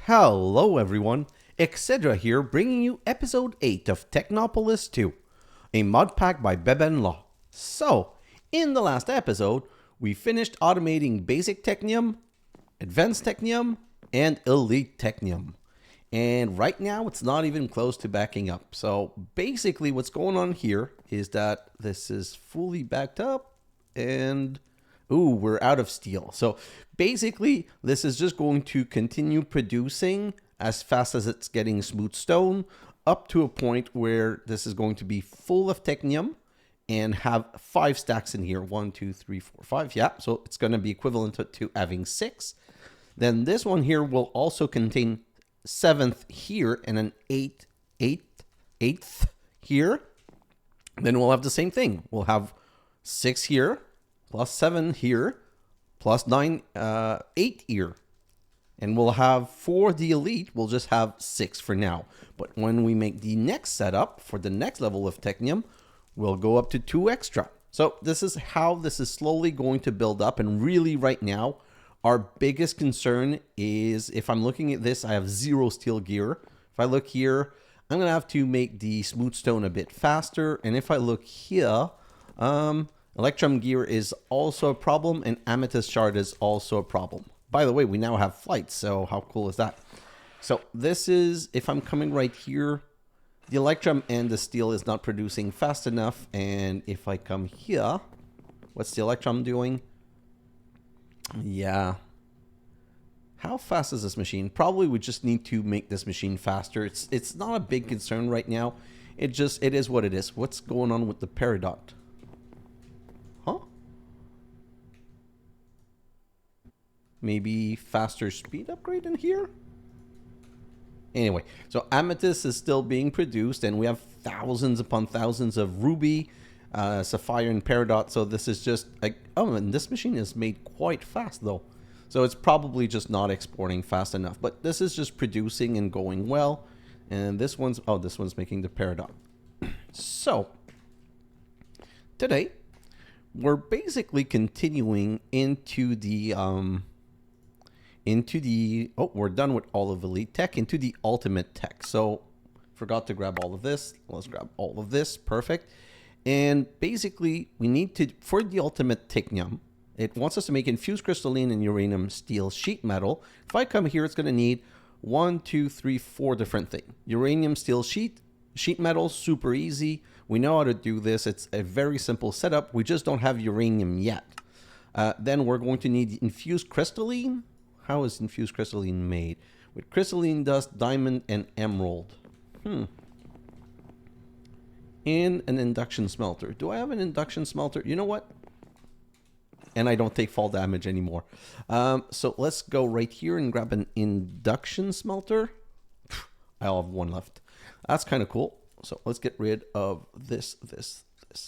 Hello everyone, xHedra here bringing you episode 8 of Techopolis 2, a mod pack by benbenlaw. So, in the last episode, we finished automating Basic Technium, Advanced Technium, and Elite Technium. And right now, it's not even close to backing up. So basically what's going on here is that this is fully backed up and ooh, we're out of steel. So basically, this is just going to continue producing as fast as it's getting smooth stone up to a point where this is going to be full of technium and have 5 stacks in here. 1, 2, 3, 4, 5. Yeah, so it's going to be equivalent to having 6. Then this one here will also contain 7th here and an 8th here. Then we'll have the same thing. We'll have 6 here, plus 7 here, plus 8 here. And we'll have, for the Elite, we'll just have 6 for now. But when we make the next setup for the next level of Technium, we'll go up to 2 extra. So this is how this is slowly going to build up. And really right now, our biggest concern is if I'm looking at this, I have 0 steel gear. If I look here, I'm going to have to make the smooth stone a bit faster. And if I look here, Electrum gear is also a problem, and Amethyst shard is also a problem. By the way, we now have flights, so how cool is that? So this is, if I'm coming right here, the Electrum and the steel is not producing fast enough, and if I come here, what's the Electrum doing? Yeah. How fast is this machine? Probably we just need to make this machine faster. It's not a big concern right now. It is what it is. What's going on with the Peridot? Huh? Maybe faster speed upgrade in here? Anyway, so Amethyst is still being produced, and we have thousands upon thousands of Ruby, Sapphire, and Peridot. So this is just like, oh, and this machine is made quite fast though. So it's probably just not exporting fast enough. But this is just producing and going well. And this one's, oh, this one's making the Peridot. So today, we're basically continuing into the, oh, we're done with all of Elite Tech, into the Ultimate Tech. So, forgot to grab all of this. Let's grab all of this. Perfect. And basically, we need to, for the Ultimate Technium, it wants us to make Infused Crystalline and Uranium Steel Sheetmetal. If I come here, it's going to need 1, 2, 3, 4 different things. Uranium Steel Sheetmetal, super easy. We know how to do this. It's a very simple setup. We just don't have uranium yet. Then we're going to need Infused Crystalline. How is Infused Crystalline made? With crystalline dust, diamond, and emerald. And an Induction Smelter. Do I have an Induction Smelter? You know what? And I don't take fall damage anymore. So let's go right here and grab an Induction Smelter. I'll have 1 left. That's kind of cool. So let's get rid of this,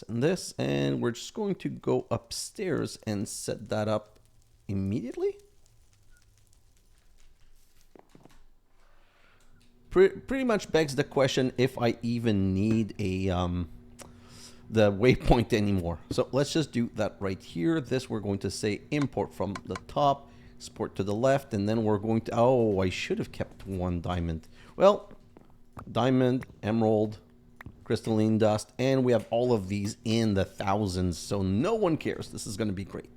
and this. And we're just going to go upstairs and set that up immediately. Pretty much begs the question if I even need a the waypoint anymore. So let's just do that right here. This we're going to say import from the top, export to the left, and then we're going to, oh, I should have kept 1 diamond. Well, diamond, emerald, crystalline dust, and we have all of these in the thousands, so no one cares. This is going to be great.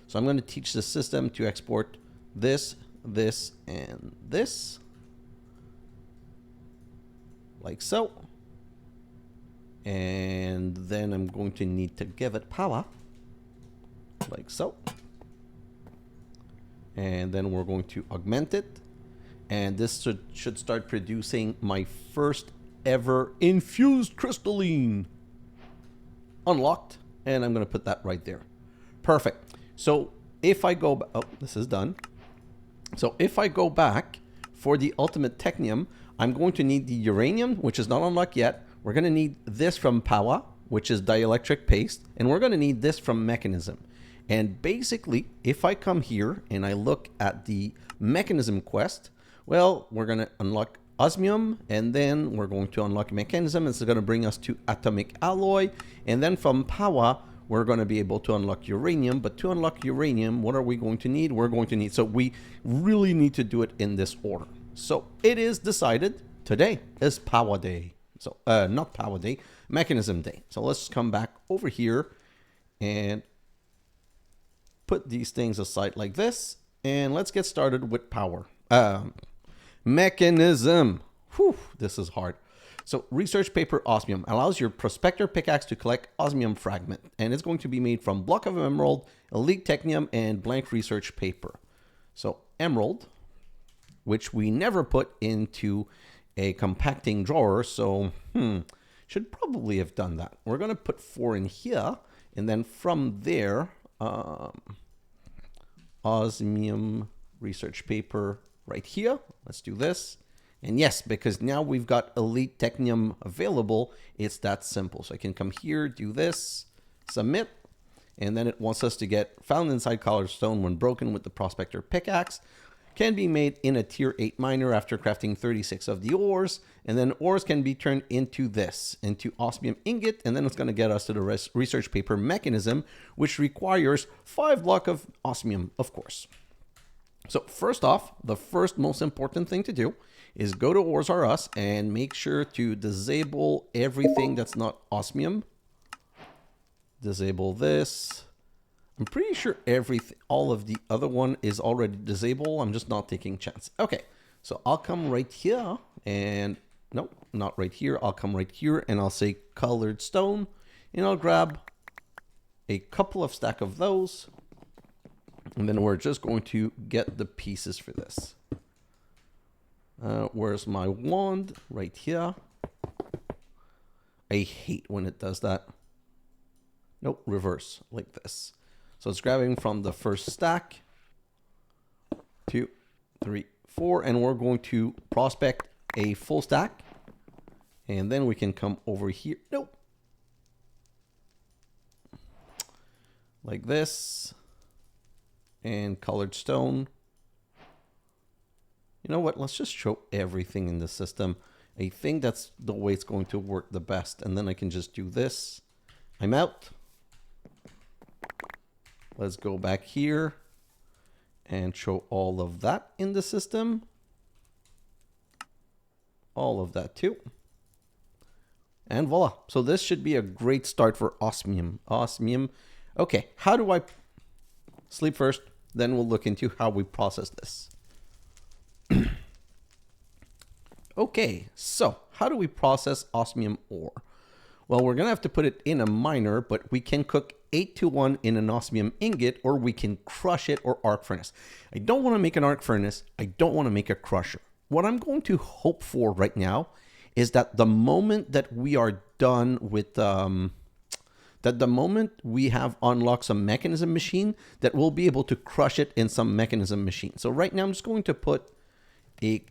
So I'm going to teach the system to export this, this, and this. Like so. And then I'm going to need to give it power. Like so. And then we're going to augment it. And this should start producing my first ever Infused Crystalline. Unlocked. And I'm going to put that right there. Perfect. So if I go, oh, this is done. So if I go back for the Ultimate Technium, I'm going to need the uranium, which is not unlocked yet. We're going to need this from Power, which is dielectric paste. And we're going to need this from Mekanism. And basically, if I come here and I look at the Mekanism quest, well, we're going to unlock Osmium, and then we're going to unlock Mekanism. It's going to bring us to Atomic Alloy. And then from Power, we're going to be able to unlock uranium. But to unlock uranium, what are we going to need? We're going to need, so we really need to do it in this order. So it is decided today is power day. So not power day, mechanism day. So let's come back over here and put these things aside like this. And let's get started with power. Mechanism. Whew, this is hard. So research paper osmium allows your prospector pickaxe to collect osmium fragment. And it's going to be made from block of emerald, elite technium, and blank research paper. So emerald, which we never put into a compacting drawer. So should probably have done that. We're going to put 4 in here. And then from there, osmium research paper right here. Let's do this. And yes, because now we've got Elite Technium available, it's that simple. So I can come here, do this, submit, and then it wants us to get found inside colored stone when broken with the prospector pickaxe. Can be made in a tier 8 miner after crafting 36 of the ores, and then ores can be turned into this, into osmium ingot, and then it's going to get us to the research paper mechanism, which requires 5 block of osmium, of course. So first off, the first most important thing to do is go to Ores R Us and make sure to disable everything that's not osmium. Disable this. I'm pretty sure all of the other one is already disabled. I'm just not taking chance. Okay, so I'll come right here and nope, not right here. I'll come right here and I'll say colored stone, and I'll grab a couple of stack of those. And then we're just going to get the pieces for this. Where's my wand? Right here. I hate when it does that. Nope, reverse, like this. So it's grabbing from the first stack. 2, 3, 4. And we're going to prospect a full stack. And then we can come over here. Nope. Like this. And colored stone. You know what? Let's just show everything in the system. I think that's the way it's going to work the best. And then I can just do this. I'm out. Let's go back here and show all of that in the system. All of that too. And voila. So this should be a great start for osmium. Osmium. Okay, how do I sleep first? Then we'll look into how we process this. Okay, so how do we process osmium ore? Well, we're going to have to put it in a miner, but we can cook 8-to-1 in an osmium ingot, or we can crush it or arc furnace. I don't want to make an arc furnace. I don't want to make a crusher. What I'm going to hope for right now is that the moment that we are done with that the moment we have unlocked some mechanism machine, that we'll be able to crush it in some mechanism machine. So right now I'm just going to put a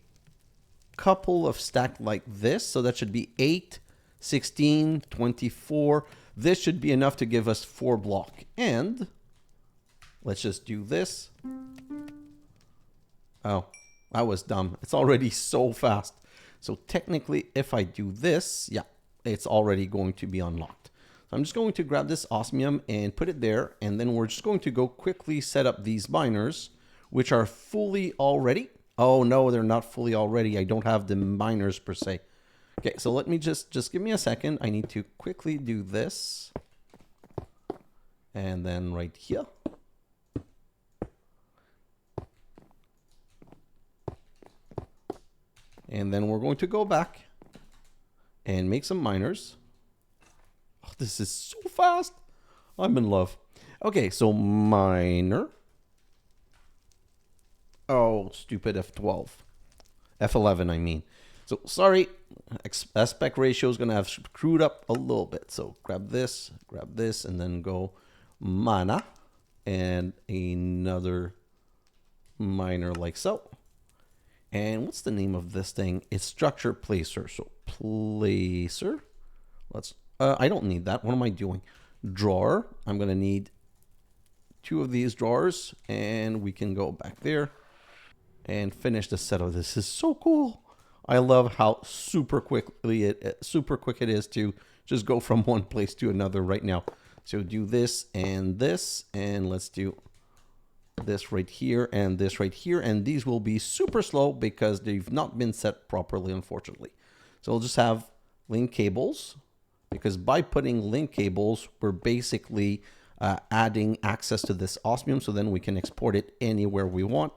couple of stack like this. So that should be 8, 16, 24. This should be enough to give us 4 block. And let's just do this. Oh, I was dumb. It's already so fast. So technically, if I do this, yeah, it's already going to be unlocked. So I'm just going to grab this osmium and put it there. And then we're just going to go quickly set up these miners, which are fully already. Oh, no, they're not fully already. I don't have the miners per se. Okay, so let me just give me a second. I need to quickly do this. And then right here. And then we're going to go back and make some miners. Oh, this is so fast. I'm in love. Okay, so miner. Oh, stupid F12. F11, I mean. So, sorry. Aspect ratio is going to have screwed up a little bit. So, grab this, and then go mana. And another miner like so. And what's the name of this thing? It's structure placer. So, placer. Let's... I don't need that. What am I doing? Drawer. I'm going to need 2 of these drawers. And we can go back there. And finish the setup. This is so cool. I love how super quick it is to just go from one place to another right now. So do this, and let's do this right here, and this right here. And these will be super slow because they've not been set properly, unfortunately. So we'll just have link cables, because by putting link cables, we're basically adding access to this Osmium, so then we can export it anywhere we want.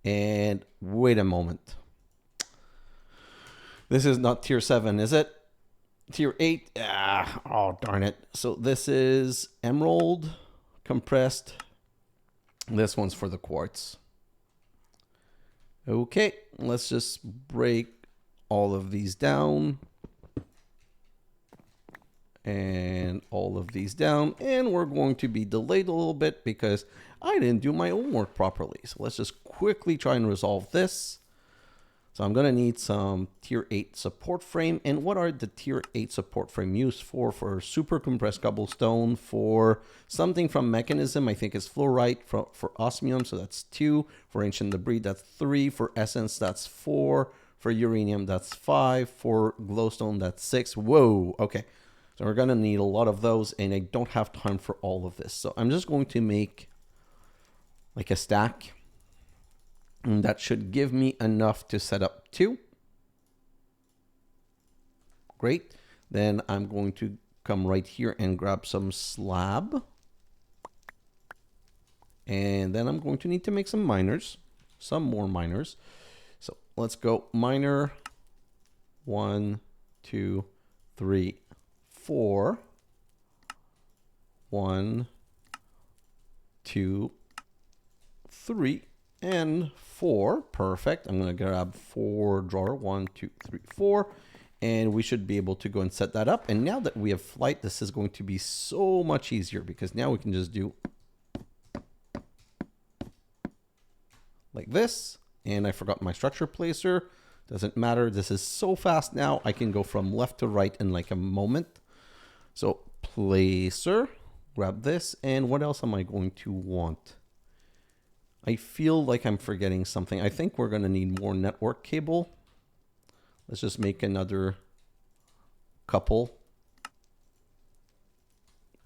And wait a moment. This is not tier 7, is it? Tier 8? Ah, oh, darn it. So this is emerald, compressed. This one's for the quartz. Okay, let's just break all of these down. And all of these down. And we're going to be delayed a little bit because I didn't do my homework properly. So let's just quickly try and resolve this. So I'm going to need some tier 8 support frame. And what are the tier 8 support frame used for? For super compressed cobblestone, for something from Mekanism, I think is fluorite, for Osmium, so that's 2. For ancient debris, that's 3. For essence, that's 4. For uranium, that's 5. For glowstone, that's 6. Whoa, okay. So we're going to need a lot of those, and I don't have time for all of this. So I'm just going to make like a stack. And that should give me enough to set up 2. Great. Then I'm going to come right here and grab some slab. And then I'm going to need to make some miners. Some more miners. So let's go miner 1, 2, 3, 4. 1, 2, 3. And 4, perfect. I'm going to grab 4 drawer, 1, 2, 3, 4, and we should be able to go and set that up. And now that we have flight, this is going to be so much easier because now we can just do like this. And I forgot my structure placer. Doesn't matter. This is so fast now. I can go from left to right in like a moment. So placer, grab this. And what else am I going to want? I feel like I'm forgetting something. I think we're going to need more network cable. Let's just make another couple.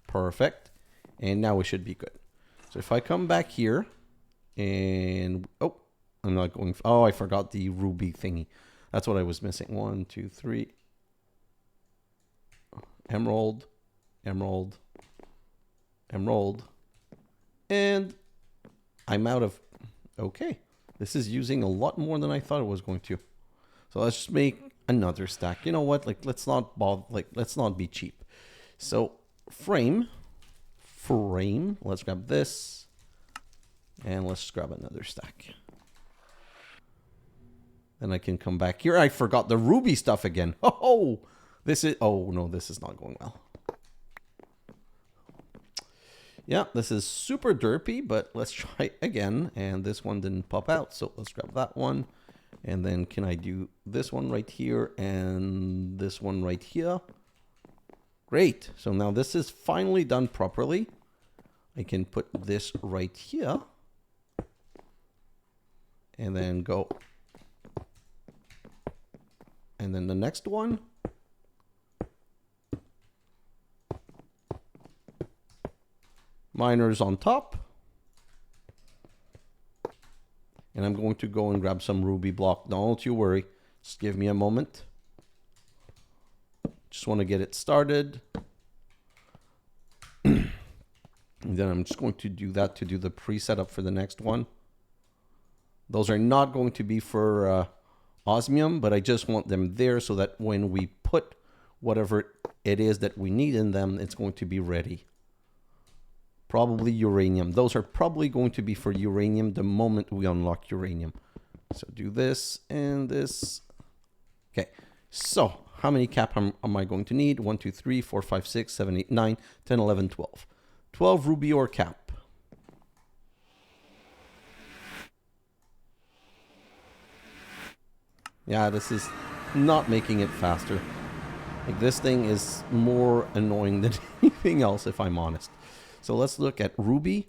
Perfect. And now we should be good. So if I come back here and... Oh, I'm not going... Oh, I forgot the ruby thingy. That's what I was missing. 1, 2, 3. Emerald. Emerald. Emerald. And... I'm out of... Okay. This is using a lot more than I thought it was going to. So let's just make another stack. You know what? Like, let's not bother, let's not be cheap. So frame. Let's grab this. And let's grab another stack. Then I can come back here. I forgot the ruby stuff again. Oh, this is... Oh, no, this is not going well. Yeah, this is super derpy, but let's try again. And this one didn't pop out, so let's grab that one. And then can I do this one right here and this one right here? Great. So now this is finally done properly. I can put this right here. And then go. And then the next one. Miners on top. And I'm going to go and grab some ruby block. Don't you worry. Just give me a moment. Just want to get it started. And then I'm just going to do that to do the pre-setup for the next one. Those are not going to be for Osmium, but I just want them there so that when we put whatever it is that we need in them, it's going to be ready. Probably uranium. Those are probably going to be for uranium the moment we unlock uranium. So do this and this. Okay. So how many cap am I going to need? 1, 2, 3, 4, 5, 6, 7, 8, 9, 10, 11, 12. 12 ruby ore cap. Yeah, this is not making it faster. Like, this thing is more annoying than anything else, if I'm honest. So let's look at ruby.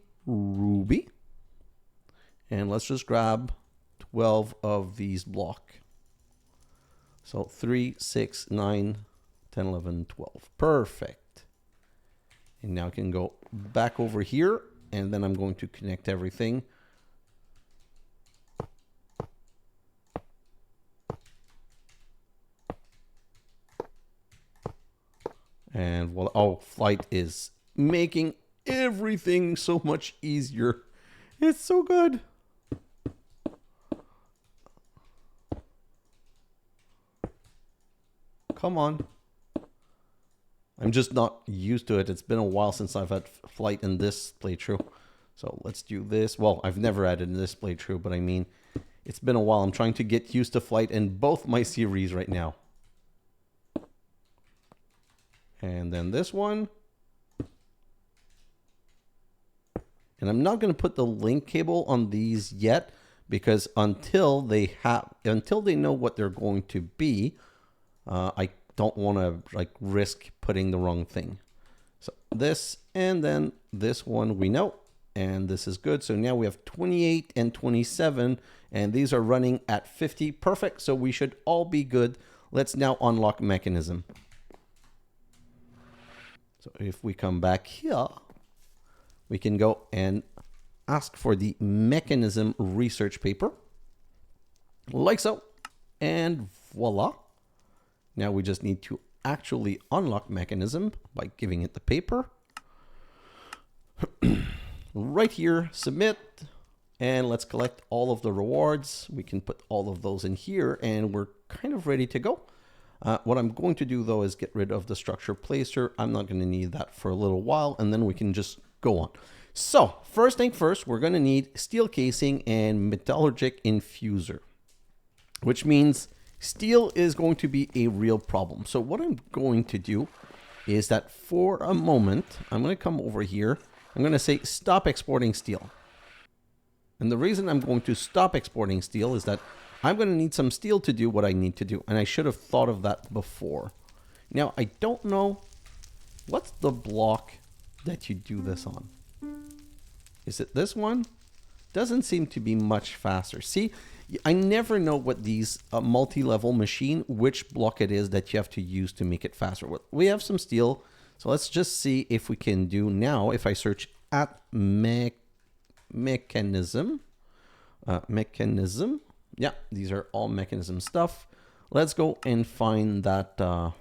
And let's just grab 12 of these block. So 3, 6, 9, 10, 11, 12. Perfect. And now I can go back over here, and then I'm going to connect everything. And well, oh, flight is making everything so much easier. It's so good. Come on. I'm just not used to it. It's been a while since I've had flight in this playthrough. So let's do this. Well, I've never added in this playthrough, but I mean, it's been a while. I'm trying to get used to flight in both my series right now. And then this one. And I'm not going to put the link cable on these yet, because until they know what they're going to be, I don't want to like risk putting the wrong thing. So this, and then this one we know, and this is good. So now we have 28 and 27, and these are running at 50. Perfect. So we should all be good. Let's now unlock Mekanism. So if we come back here, we can go and ask for the Mekanism research paper, like so, and voila. Now we just need to actually unlock Mekanism by giving it the paper. Right here, submit, and let's collect all of the rewards. We can put all of those in here, and we're kind of ready to go. What I'm going to do, though, is get rid of the structure placer. I'm not going to need that for a little while, and then we can just go on. So, first thing first, we're going to need steel casing and metallurgic infuser, which means steel is going to be a real problem. So what I'm going to do is that for a moment, I'm going to come over here. I'm going to say stop exporting steel. And the reason I'm going to stop exporting steel is that I'm going to need some steel to do what I need to do. And I should have thought of that before. Now, I don't know what's the block that you do this on. Is it this one? Doesn't seem to be much faster. See, I never know what these multi-level machine, which block it is that you have to use to make it faster. We have some steel. So let's just see if we can do now. If I search at Mekanism. Mekanism. Yeah, these are all Mekanism stuff. Let's go and find that, that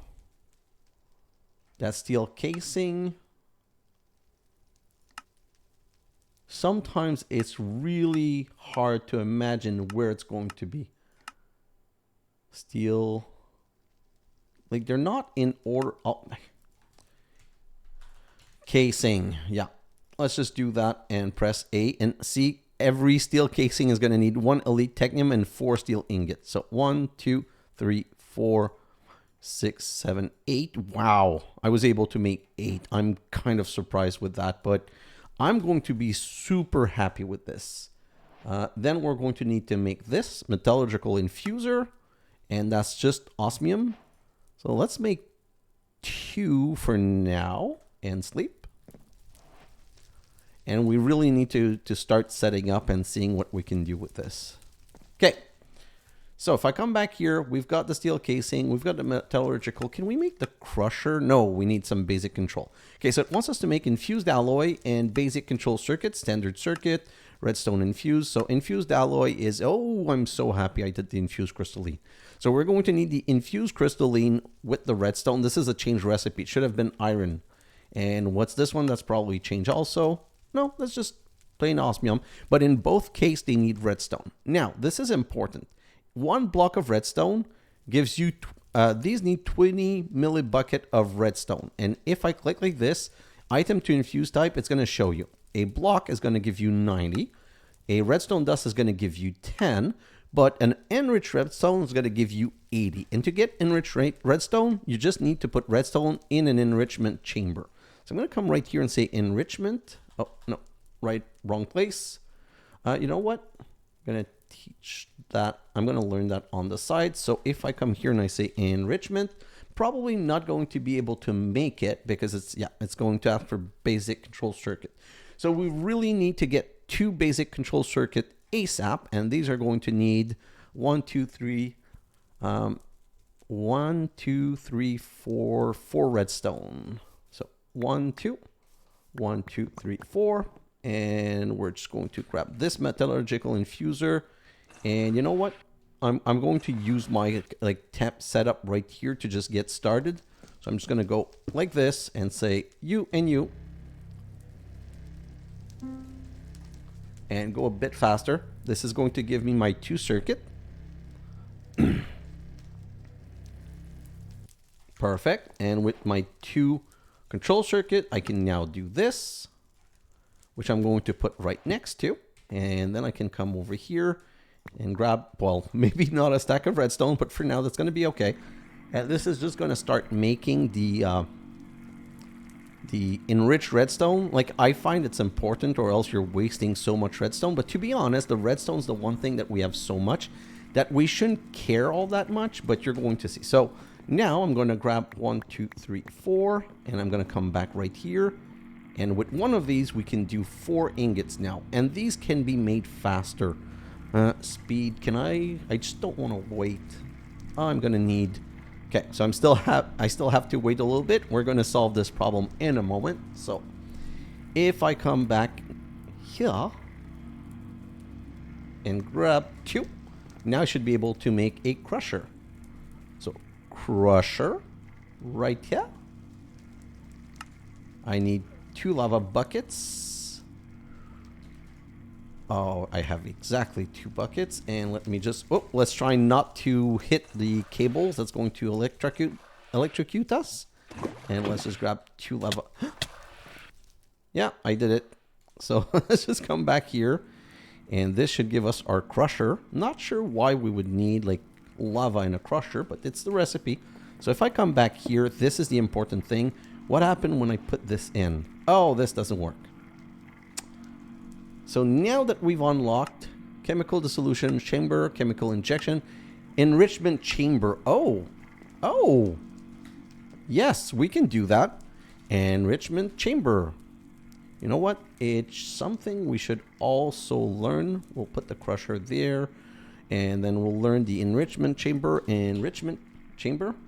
steel casing. Sometimes it's really hard to imagine where it's going to be. Steel. Like, they're not in order. Oh. Casing. Yeah. Let's just do that and press A and see. Every steel casing is going to need 1 Elite Technium and 4 steel ingots. So 1, 2, 3, 4, 6, 7, 8. Wow. I was able to make 8. I'm kind of surprised with that, but I'm going to be super happy with this. Then we're going to need to make this Metallurgical Infuser, and that's just Osmium. So let's make 2 for now and sleep. And we really need to start setting up and seeing what we can do with this. Okay. So if I come back here, we've got the steel casing, we've got the metallurgical. Can we make the crusher? No, we need some basic control. Okay, so it wants us to make infused alloy and basic control circuit, standard circuit, redstone infuse. So infused alloy is, oh, I'm so happy I did the infused crystalline. So we're going to need the infused crystalline with the redstone. This is a change recipe. It should have been iron. And what's this one? That's probably change also. No, that's just plain osmium. But in both cases, they need redstone. Now, this is important. 1 block of redstone gives you, these need 20 millibucket of redstone. And if I click like this, item to infuse type, it's going to show you. A block is going to give you 90. A redstone dust is going to give you 10. But an enriched redstone is going to give you 80. And to get enriched redstone, you just need to put redstone in an enrichment chamber. So I'm going to come right here and say enrichment. Oh, no, wrong place. You know what? I'm going to teach that. I'm going to learn that on the side. So if I come here and I say enrichment, probably not going to be able to make it because it's going to ask for basic control circuit. So we really need to get 2 basic control circuit ASAP. And these are going to need 4 redstone. So 1, 2. 1, 2, 3, 4. And we're just going to grab this metallurgical infuser. And you know what? I'm going to use my like temp setup right here to just get started. So I'm just going to go like this and say you and you. And go a bit faster. This is going to give me my 2 circuit. Perfect. And with my 2 control circuit, I can now do this, which I'm going to put right next to. And then I can come over here and grab, well, maybe not a stack of redstone, but for now that's going to be okay. And this is just going to start making the enriched redstone. Like, I find it's important, or else you're wasting so much redstone. But to be honest, the redstone's the one thing that we have so much that we shouldn't care all that much, but you're going to see. So now I'm going to grab 1, 2, 3, 4, and I'm going to come back right here. And with one of these, we can do 4 ingots now. And these can be made faster. Speed, can I just don't want to wait. I'm going to need... Okay, so I still have to wait a little bit. We're going to solve this problem in a moment. So if I come back here and grab 2, now I should be able to make a crusher. So crusher right here. I need 2 lava buckets. Oh, I have exactly 2 buckets. And let me just... Oh, let's try not to hit the cables. That's going to electrocute us. And let's just grab 2 lava. Yeah, I did it. So let's just come back here. And this should give us our crusher. Not sure why we would need like lava in a crusher, but it's the recipe. So if I come back here, this is the important thing. What happened when I put this in? Oh, this doesn't work. So now that we've unlocked chemical dissolution chamber, chemical injection, enrichment chamber. Oh, yes, we can do that. Enrichment chamber. You know what? It's something we should also learn. We'll put the crusher there, and then we'll learn the enrichment chamber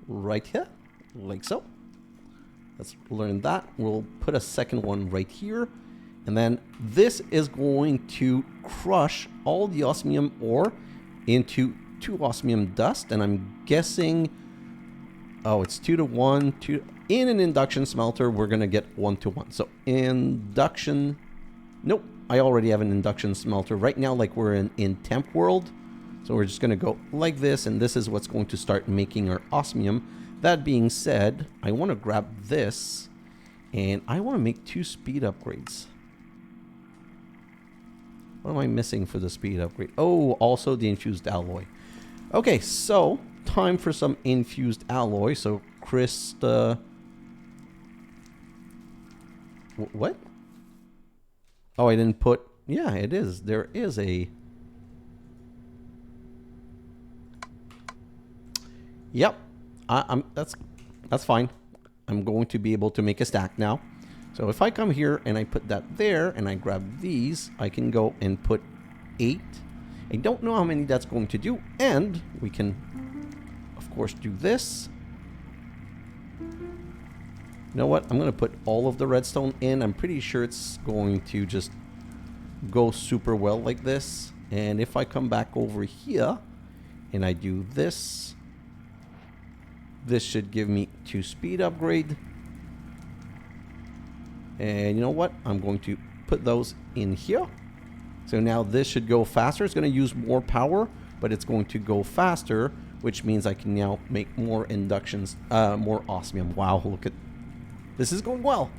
right here, like so. Let's learn that. We'll put a second one right here. And then this is going to crush all the osmium ore into 2 osmium dust. And I'm guessing, oh, it's 2 to 1. In an induction smelter, we're going to get 1 to 1. So induction, nope, I already have an induction smelter. Right now, like we're in temp world. So we're just going to go like this. And this is what's going to start making our osmium. That being said, I want to grab this. And I want to make 2 speed upgrades. What am I missing for the speed upgrade? Oh, also the infused alloy. Okay, so time for some infused alloy. So what? Oh, I didn't put... Yeah, it is. There is a... Yep. That's fine. I'm going to be able to make a stack now. So if I come here and I put that there and I grab these, I can go and put 8. I don't know how many that's going to do. And we can, of course, do this. You know what? I'm going to put all of the redstone in. I'm pretty sure it's going to just go super well like this. And if I come back over here and I do this, this should give me 2 speed upgrade. And you know what? I'm going to put those in here. So now this should go faster. It's going to use more power, but it's going to go faster, which means I can now make more inductions, more osmium. Wow, look at this is going well.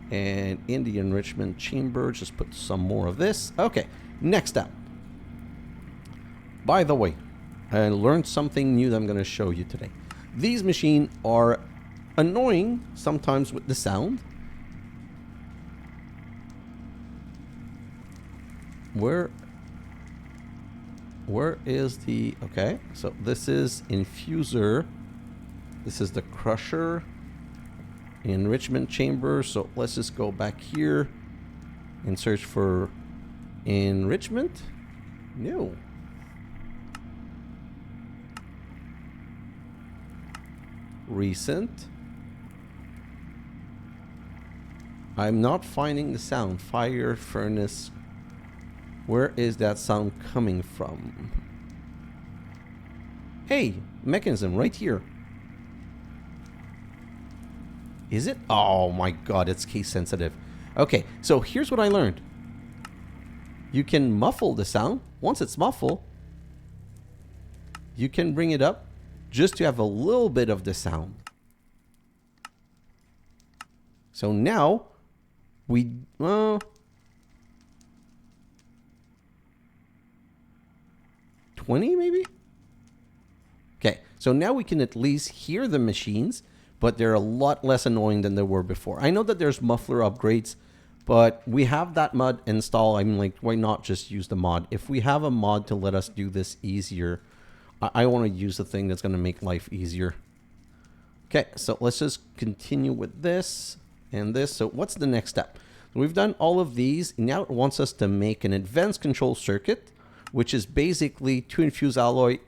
And in the enrichment chamber, just put some more of this. Okay, next up. By the way, I learned something new that I'm going to show you today. These machines are annoying sometimes with the sound. Where is the... Okay, so this is Infuser. This is the crusher. Enrichment chamber. So let's just go back here and search for enrichment. No. Recent. I'm not finding the sound. Fire furnace. Where is that sound coming from? Hey, mechanism right here. Is it? Oh my god, it's case sensitive. Okay, so here's what I learned. You can muffle the sound. Once it's muffled, you can bring it up just to have a little bit of the sound. So now we 20 maybe? Okay, so now we can at least hear the machines, but they're a lot less annoying than they were before. I know that there's muffler upgrades, but we have that mod installed. I'm like, why not just use the mod? If we have a mod to let us do this easier, I want to use the thing that's going to make life easier. Okay, so let's just continue with this and this. So what's the next step? We've done all of these. Now it wants us to make an advanced control circuit, which is basically to infuse alloy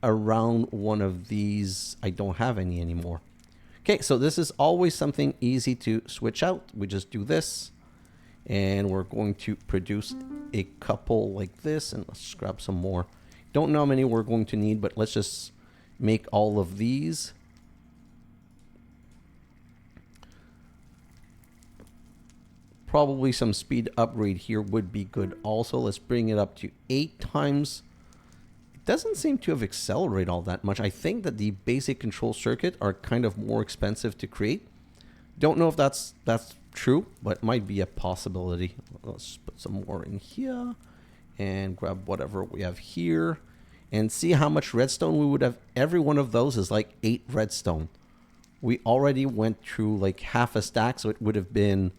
around one of these. I don't have any anymore. Okay, so this is always something easy to switch out. We just do this, and we're going to produce a couple like this, and let's grab some more. Don't know how many we're going to need, but let's just make all of these. Probably some speed upgrade here would be good also. Let's bring it up to 8 times. It doesn't seem to have accelerated all that much. I think that the basic control circuit are kind of more expensive to create. Don't know if that's true, but it might be a possibility. Let's put some more in here and grab whatever we have here and see how much redstone we would have. Every one of those is like 8 redstone. We already went through like half a stack, so it would have been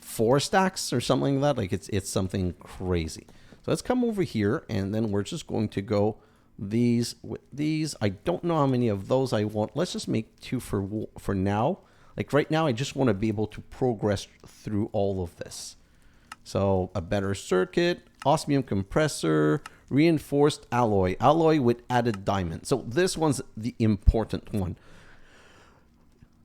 4 stacks or something like that. Like it's something crazy. So let's come over here, and then we're just going to go these with these. I don't know how many of those I want. Let's just make 2 for now. Like right now, I just want to be able to progress through all of this. So a better circuit, osmium compressor, reinforced alloy with added diamond. So this one's the important one.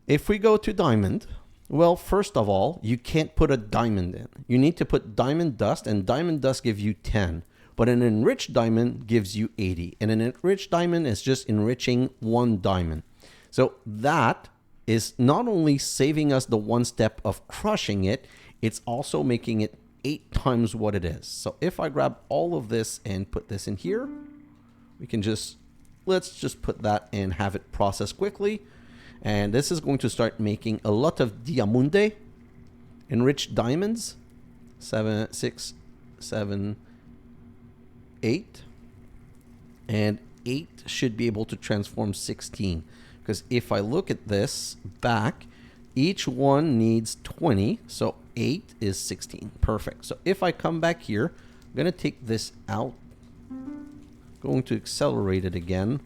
If we go to diamond, well, first of all, you can't put a diamond in. You need to put diamond dust, and diamond dust gives you 10. But an enriched diamond gives you 80. And an enriched diamond is just enriching 1 diamond. So that is not only saving us the 1 step of crushing it, it's also making it 8 times what it is. So if I grab all of this and put this in here, we can let's just put that and have it process quickly. And this is going to start making a lot of diamunde, enriched diamonds. 7, 6, 7, 8. And 8 should be able to transform 16. Because if I look at this back, each one needs 20. So 8 is 16. Perfect. So if I come back here, I'm going to take this out. Going to accelerate it again.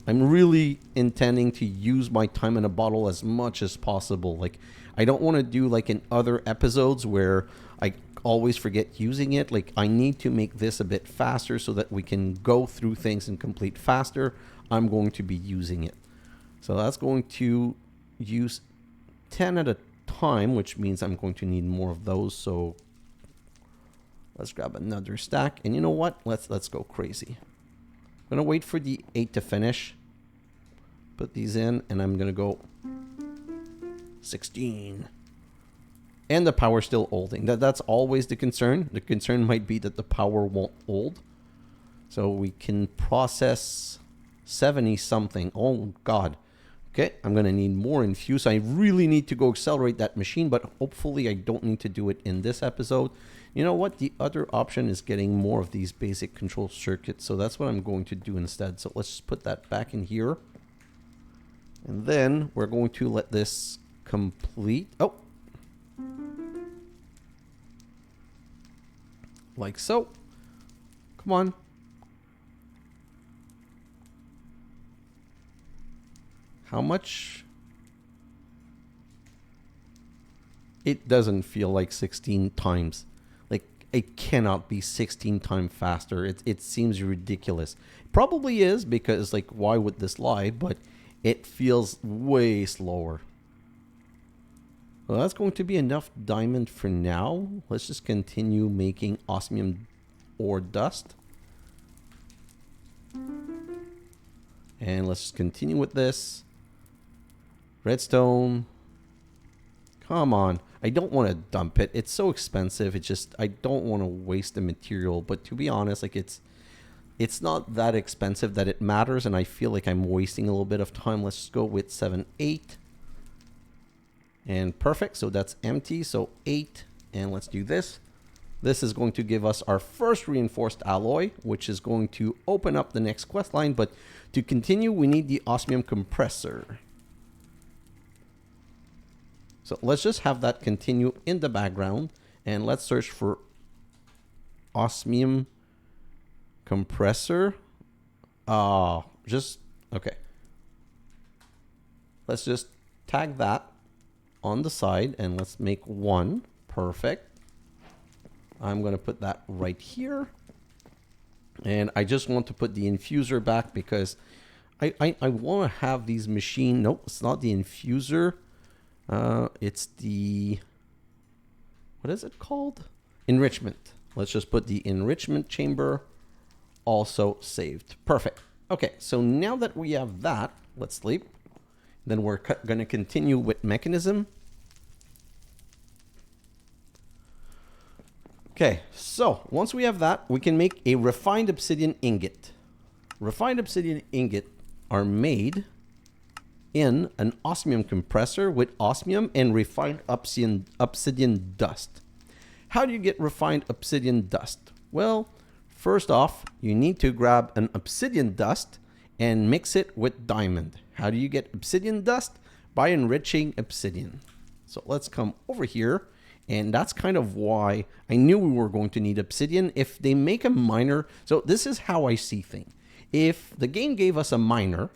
I'm really intending to use my time in a bottle as much as possible. Like, I don't want to do like in other episodes where I always forget using it. Like, I need to make this a bit faster so that we can go through things and complete faster. I'm going to be using it. So that's going to use 10 at a time, which means I'm going to need more of those. So let's grab another stack. And you know what? Let's go crazy. I'm going to wait for the 8 to finish. Put these in, and I'm going to go 16. And the power's still holding. That's always the concern. The concern might be that the power won't hold. So we can process 70 something. Oh, God. Okay, I'm going to need more infuse. I really need to go accelerate that machine, but hopefully I don't need to do it in this episode. You know what? The other option is getting more of these basic control circuits. So that's what I'm going to do instead. So let's just put that back in here. And then we're going to let this complete. Oh. Like so. Come on. How much? It doesn't feel like 16 times. Like, it cannot be 16 times faster. It seems ridiculous. It probably is, because, like, why would this lie? But it feels way slower. Well, that's going to be enough diamond for now. Let's just continue making osmium ore dust. And let's just continue with this. Redstone. Come on. I don't want to dump it. It's so expensive. It's just, I don't want to waste the material. But to be honest, like it's not that expensive that it matters. And I feel like I'm wasting a little bit of time. Let's go with 7, 8. And perfect. So that's empty. So 8. And let's do this. This is going to give us our first reinforced alloy, which is going to open up the next quest line. But to continue, we need the Osmium Compressor. So let's just have that continue in the background. And let's search for Osmium Compressor. Okay. Let's just tag that on the side and let's make 1. Perfect. I'm going to put that right here. And I just want to put the infuser back because I want to have these machine. Nope, it's not the infuser. It's the, what is it called? Enrichment. Let's just put the enrichment chamber also saved. Perfect. Okay, so now that we have that, let's sleep. Then we're going to continue with mechanism. Okay, so once we have that, we can make a refined obsidian ingot. Refined obsidian ingot are made in an osmium compressor with osmium and refined obsidian dust. How do you get refined obsidian dust? Well, first off, you need to grab an obsidian dust and mix it with diamond. How do you get obsidian dust? By enriching obsidian. So let's come over here. And that's kind of why I knew we were going to need obsidian. If they make a miner, so this is how I see things. If the game gave us a miner,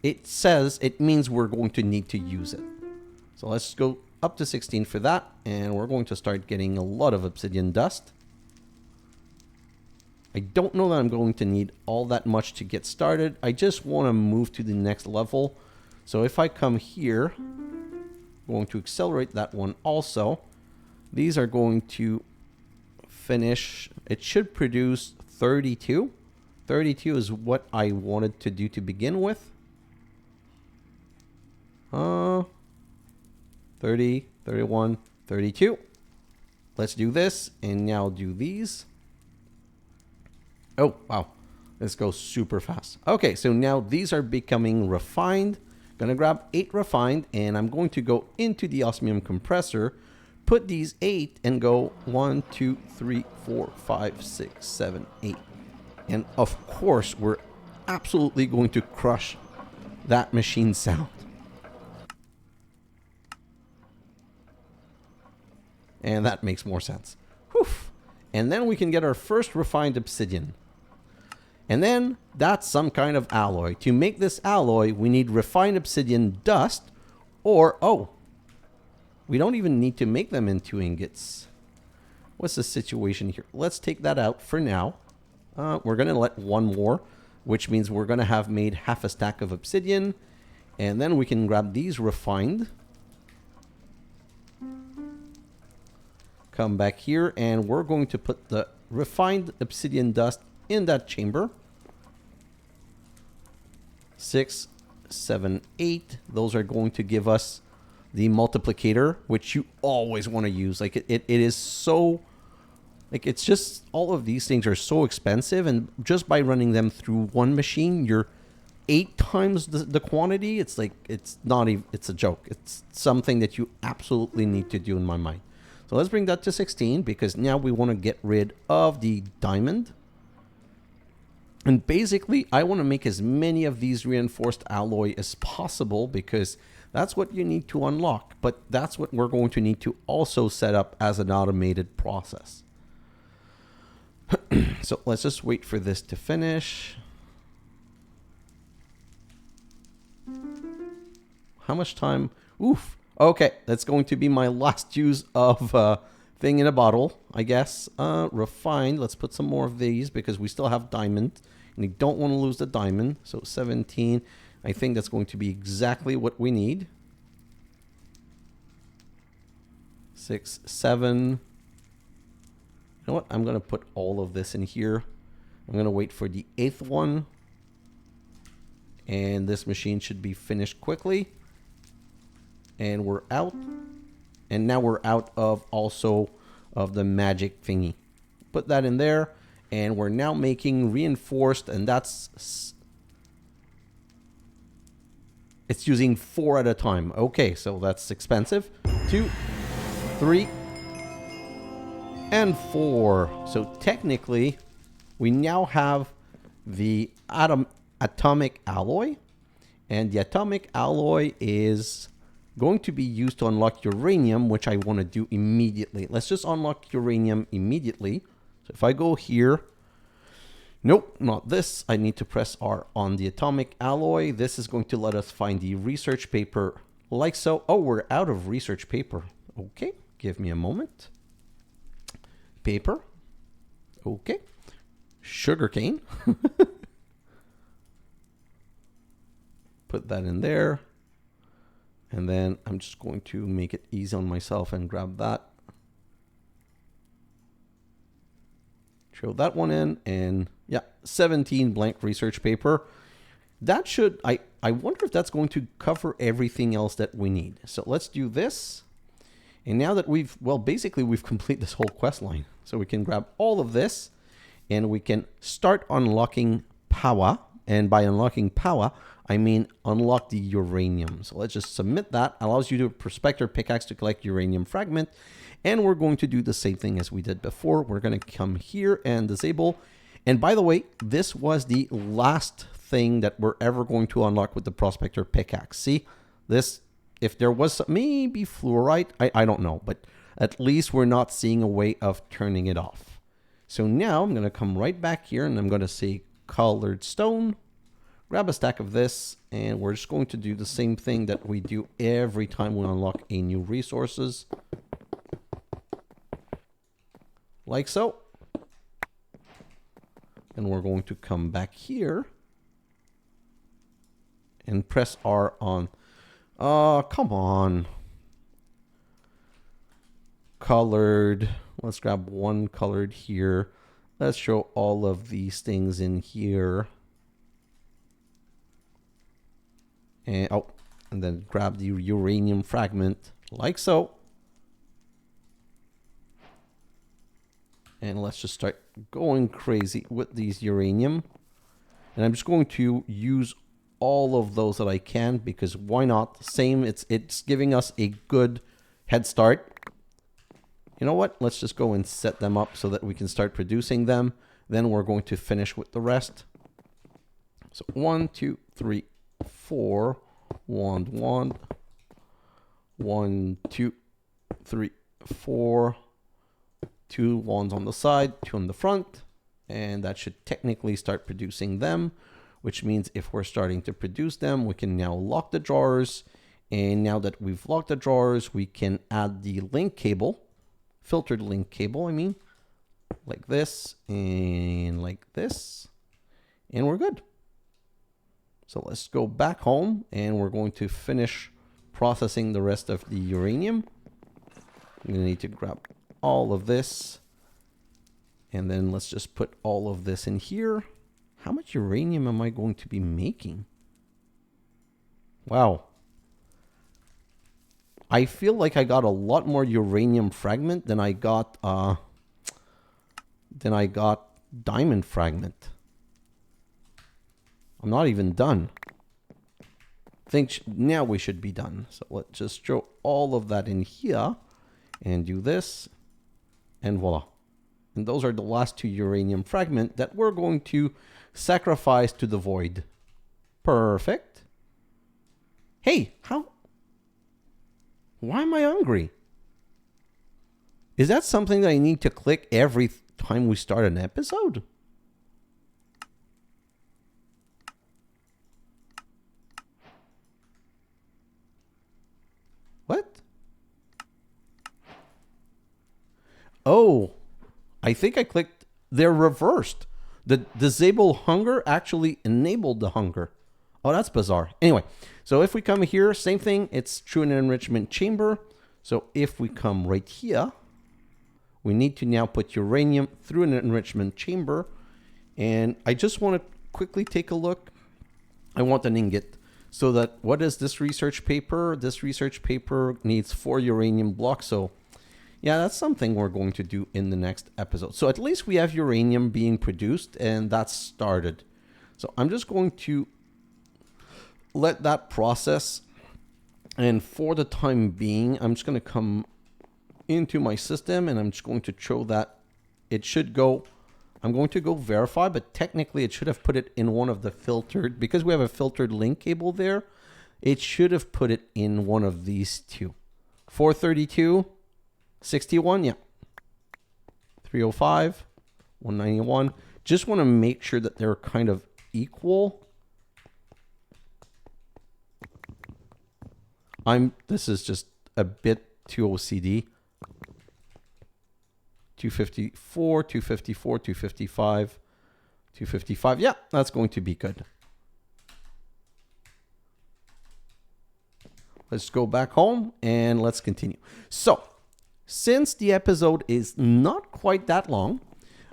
it says it means we're going to need to use it. So let's go up to 16 for that. And we're going to start getting a lot of obsidian dust. I don't know that I'm going to need all that much to get started. I just want to move to the next level. So if I come here, going to accelerate that one also. These are going to finish. It should produce 32. 32 is what I wanted to do to begin with. 30, 31, 32. Let's do this and now do these. Oh, wow. This goes super fast. Okay, so now these are becoming refined. Gonna grab 8 refined and I'm going to go into the osmium compressor, put these 8 and go 1, 2, 3, 4, 5, 6, 7, 8. And of course, we're absolutely going to crush that machine sound. And that makes more sense. Whew. And then we can get our first refined obsidian. And then that's some kind of alloy. To make this alloy, we need refined obsidian dust or, oh, we don't even need to make them into ingots. What's the situation here? Let's take that out for now. We're going to let 1 more, which means we're going to have made half a stack of obsidian. And then we can grab these refined. Come back here and we're going to put the refined obsidian dust in that chamber. 6, 7, 8. Those are going to give us the multiplicator, which you always want to use. Like it is so, like it's just, all of these things are so expensive, and just by running them through one machine, you're 8 times the quantity. It's like, it's not even, it's a joke. It's something that you absolutely need to do in my mind. So let's bring that to 16 because now we want to get rid of the diamond. And basically, I want to make as many of these reinforced alloy as possible because that's what you need to unlock. But that's what we're going to need to also set up as an automated process. So let's just wait for this to finish. How much time? Oof. Okay, that's going to be my last use of thing in a bottle, I guess. Refined. Let's put some more of these because we still have diamond. And you don't want to lose the diamond. So 17. I think that's going to be exactly what we need. 6, 7. You know what? I'm going to put all of this in here. I'm going to wait for the 8th one. And this machine should be finished quickly. And we're out. And now we're out of also of the magic thingy. Put that in there. And we're now making reinforced. And that's... It's using 4 at a time. Okay, so that's expensive. 2, 3, and 4. So technically, we now have the atomic alloy. And the atomic alloy is going to be used to unlock uranium, which I want to do immediately. Let's just unlock uranium immediately. So if I go here, nope, not this. I need to press R on the atomic alloy. This is going to let us find the research paper like so. Oh, we're out of research paper. Okay, give me a moment. Paper. Okay. Sugarcane. Put that in there. And then I'm just going to make it easy on myself and grab that. Throw that one in, and yeah, 17 blank research paper. That should, I wonder if that's going to cover everything else that we need. So let's do this. And now that we've, well, basically we've completed this whole quest line. So we can grab all of this and we can start unlocking power. And by unlocking power, I mean unlock the uranium. So let's just submit that. Allows you to prospector pickaxe to collect uranium fragment. And we're going to do the same thing as we did before. We're going to come here and disable. And by the way, this was the last thing that we're ever going to unlock with the prospector pickaxe. See, this, if there was maybe fluorite, I don't know, but at least we're not seeing a way of turning it off. So now I'm going to come right back here and I'm going to say colored stone, grab a stack of this, and we're just going to do the same thing that we do every time we unlock a new resources. Like so. And we're going to come back here and press R on. Come on. Colored. Let's grab one colored here. Let's show all of these things in here. And oh, and then grab the uranium fragment like so. And let's just start going crazy with these uranium. And I'm just going to use all of those that I can, because why not? Same, it's giving us a good head start. You know what? Let's just go and set them up so that we can start producing them. Then we're going to finish with the rest. So 1, 2, 3, 4. Wand, wand. 1, 2, 3, 4. 2 wands on the side, 2 on the front, and that should technically start producing them, which means if we're starting to produce them, we can now lock the drawers. And now that we've locked the drawers, we can add the link cable, filtered link cable, I mean, like this and like this, and we're good. So let's go back home and we're going to finish processing the rest of the uranium. I'm gonna need to grab all of this, and then let's just put all of this in here. How much uranium am I going to be making? Wow. I feel like I got a lot more uranium fragment than I got diamond fragment. I'm not even done. I think now we should be done. So let's just throw all of that in here and do this. And voila. And those are the last 2 uranium fragments that we're going to sacrifice to the void. Perfect. Hey, why am I hungry? Is that something that I need to click every time we start an episode? What? Oh, I think I clicked, they're reversed. The disable hunger actually enabled the hunger. Oh, that's bizarre. Anyway, so if we come here, same thing, it's through an enrichment chamber. So if we come right here, we need to now put uranium through an enrichment chamber. And I just want to quickly take a look. I want an ingot. So that, what is this research paper? This research paper needs 4 uranium blocks. So yeah, that's something we're going to do in the next episode. So at least we have uranium being produced, and that's started. So I'm just going to let that process. And for the time being, I'm just going to come into my system, and I'm just going to show that it should go. I'm going to go verify, but technically it should have put it in one of the filtered, because we have a filtered link cable there. It should have put it in one of these two. 432, 61, yeah. 305, 191. Just want to make sure that they're kind of equal. This is just a bit too OCD. 254, 254, 255, 255. Yeah, that's going to be good. Let's go back home and let's continue. So, since the episode is not quite that long,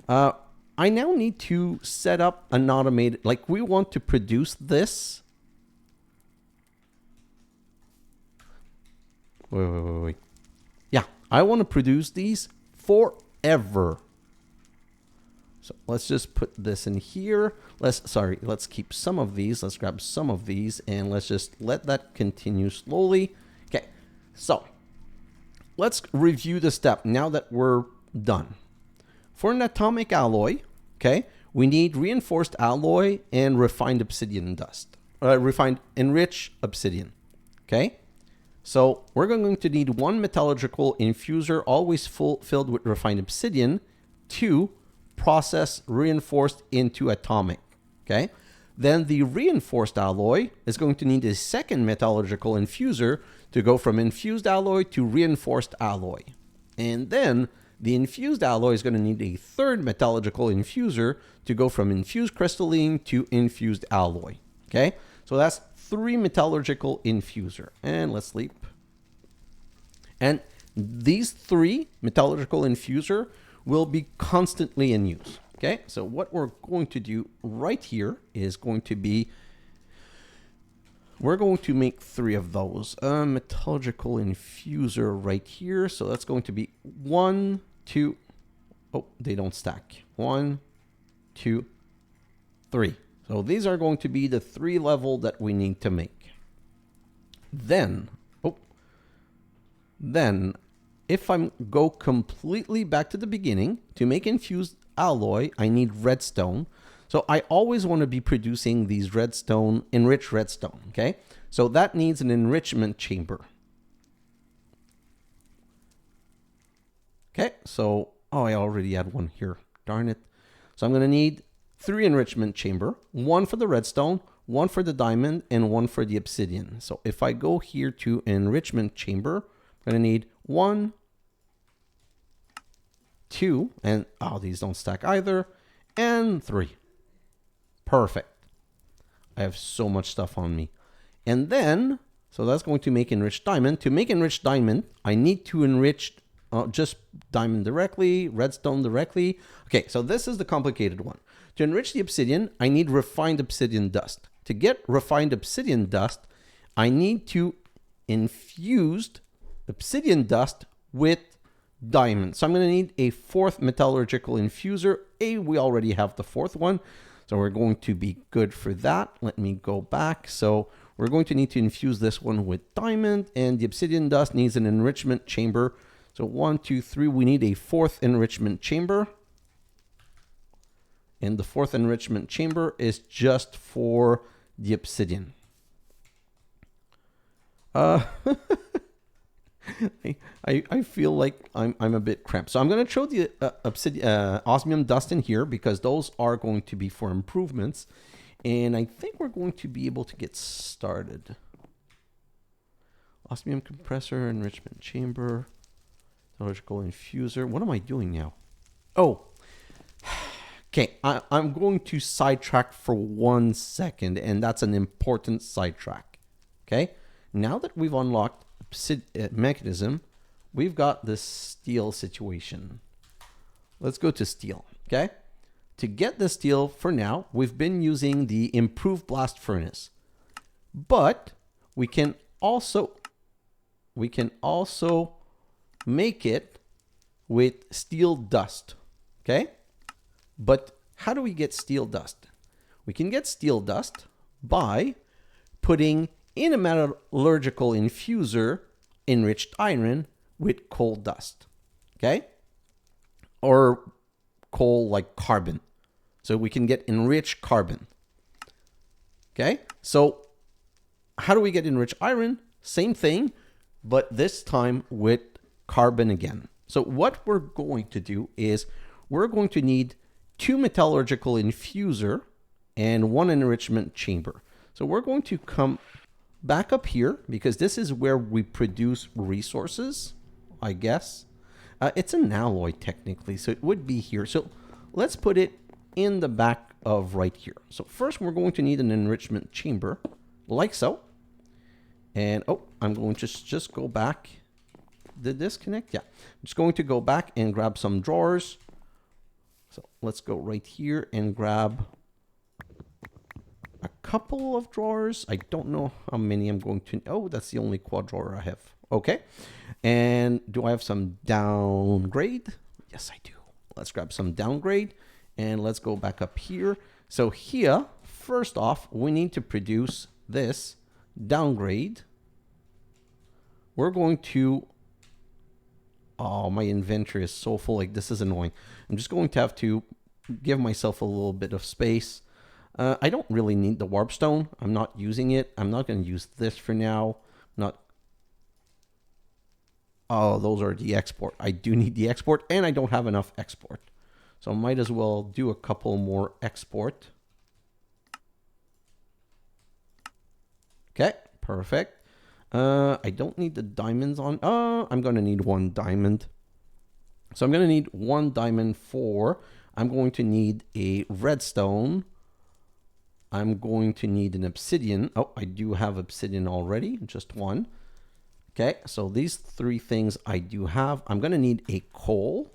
I now need to set up an automated, like we want to produce this. Wait. Yeah, I want to produce these forever. So let's just put this in here. Let's keep some of these. Let's grab some of these and let's just let that continue slowly. Okay, so let's review the step now that we're done. For an atomic alloy, okay, we need reinforced alloy and refined obsidian dust. Refined enriched obsidian, okay? So we're going to need 1 metallurgical infuser, always filled with refined obsidian, to process reinforced into atomic, okay? Then the reinforced alloy is going to need a 2nd metallurgical infuser to go from infused alloy to reinforced alloy. And then the infused alloy is going to need a 3rd metallurgical infuser to go from infused crystalline to infused alloy, okay? So that's 3 metallurgical infuser. And let's sleep. And these 3 metallurgical infuser will be constantly in use. Okay, so what we're going to do right here is going to be, we're going to make 3 of those. Metallurgical infuser right here. So that's going to be 1, 2. Oh, they don't stack. 1, 2, 3. So these are going to be the 3 level that we need to make. Then if I go completely back to the beginning, to make infused alloy, I need redstone. So I always want to be producing these redstone, enriched redstone, okay? So that needs an enrichment chamber. Okay, so, I already had one here. Darn it. So I'm going to need 3 enrichment chamber, 1 for the redstone, 1 for the diamond, and 1 for the obsidian. So if I go here to enrichment chamber, I'm going to need 1, 2, and these don't stack either, and 3. Perfect. I have so much stuff on me. And then, so that's going to make enriched diamond. To make enriched diamond, I need to enrich just diamond directly, redstone directly. Okay, so this is the complicated one. To enrich the obsidian, I need refined obsidian dust. To get refined obsidian dust, I need to infused obsidian dust with diamond. So I'm going to need a 4th metallurgical infuser. We already have the 4th one, so we're going to be good for that. Let me go back. So we're going to need to infuse this one with diamond, and the obsidian dust needs an enrichment chamber. So 1, 2, 3, we need a 4th enrichment chamber. And the 4th enrichment chamber is just for the obsidian. I feel like I'm a bit cramped. So I'm going to show the osmium dust in here because those are going to be for improvements. And I think we're going to be able to get started. Osmium compressor, enrichment chamber, metallurgical infuser. What am I doing now? Oh, okay. I'm going to sidetrack for 1 second, and that's an important sidetrack. Okay. Now that we've unlocked Mekanism, we've got this steel situation. Let's go to steel, okay? To get the steel for now, we've been using the improved blast furnace. But we can also make it with steel dust, okay? But how do we get steel dust? We can get steel dust by putting in a metallurgical infuser enriched iron with coal dust, okay? Or coal like carbon. So we can get enriched carbon, okay? So how do we get enriched iron? Same thing, but this time with carbon again. So what we're going to do is we're going to need 2 metallurgical infuser and 1 enrichment chamber. So we're going to come back up here because this is where we produce resources, I guess. It's an alloy technically, so it would be here. So let's put it in the back of right here. So first we're going to need an enrichment chamber like so. And oh, I'm going to just go back. Did this connect? Yeah. I'm just going to go back and grab some drawers. So let's go right here and grab a couple of drawers. I don't know how many I'm going to. Oh, that's the only quad drawer I have. Okay. And do I have some downgrade? Yes, I do. Let's grab some downgrade and let's go back up here. So here, first off, we need to produce this downgrade. We're going to, oh, my inventory is so full, like this is annoying. I'm just going to have to give myself a little bit of space. I don't really need the warp stone. I'm not using it. I'm not going to use this for now. Oh, those are the export. I do need the export and I don't have enough export. So I might as well do a couple more export. Okay, perfect. I don't need the diamonds on. I'm going to need 1 diamond. So I'm going to need 1 diamond for, I'm going to need a redstone. I'm going to need an obsidian. Oh, I do have obsidian already, just 1. Okay, so these 3 things I do have. I'm going to need a coal.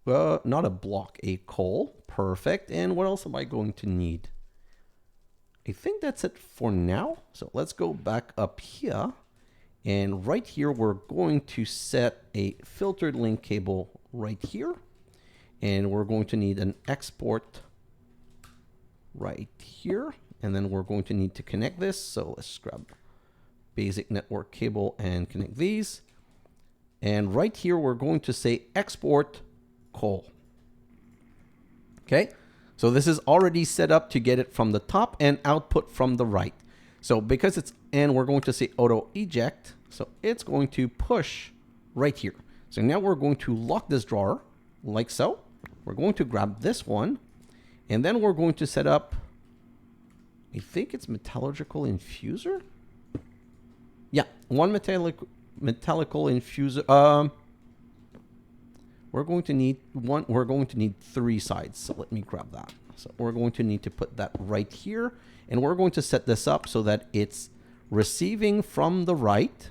Not a block, a coal. Perfect. And what else am I going to need? I think that's it for now. So let's go back up here. And right here, we're going to set a filtered link cable right here. And we're going to need an export right here. And then we're going to need to connect this. So let's grab basic network cable and connect these. And right here, we're going to say export coal. Okay. So this is already set up to get it from the top and output from the right. So because it's, and we're going to say auto eject. So it's going to push right here. So now we're going to lock this drawer like so. We're going to grab this one and then we're going to set up, I think it's metallurgical infuser. Yeah. 1 metallical infuser. We're going to need 1. We're going to need 3 sides. So let me grab that. So we're going to need to put that right here. And we're going to set this up so that it's receiving from the right.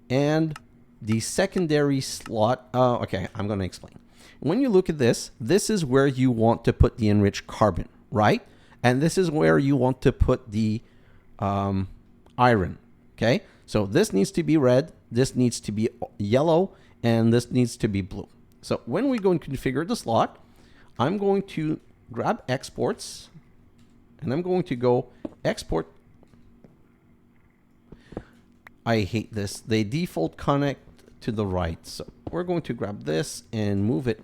And the secondary slot. Okay, I'm going to explain. When you look at this, this is where you want to put the enriched carbon, right? And this is where you want to put the iron. Okay, so this needs to be red. This needs to be yellow. And this needs to be blue. So when we go and configure the slot, I'm going to grab exports and I'm going to go export. I hate this. They default connect to the right. So we're going to grab this and move it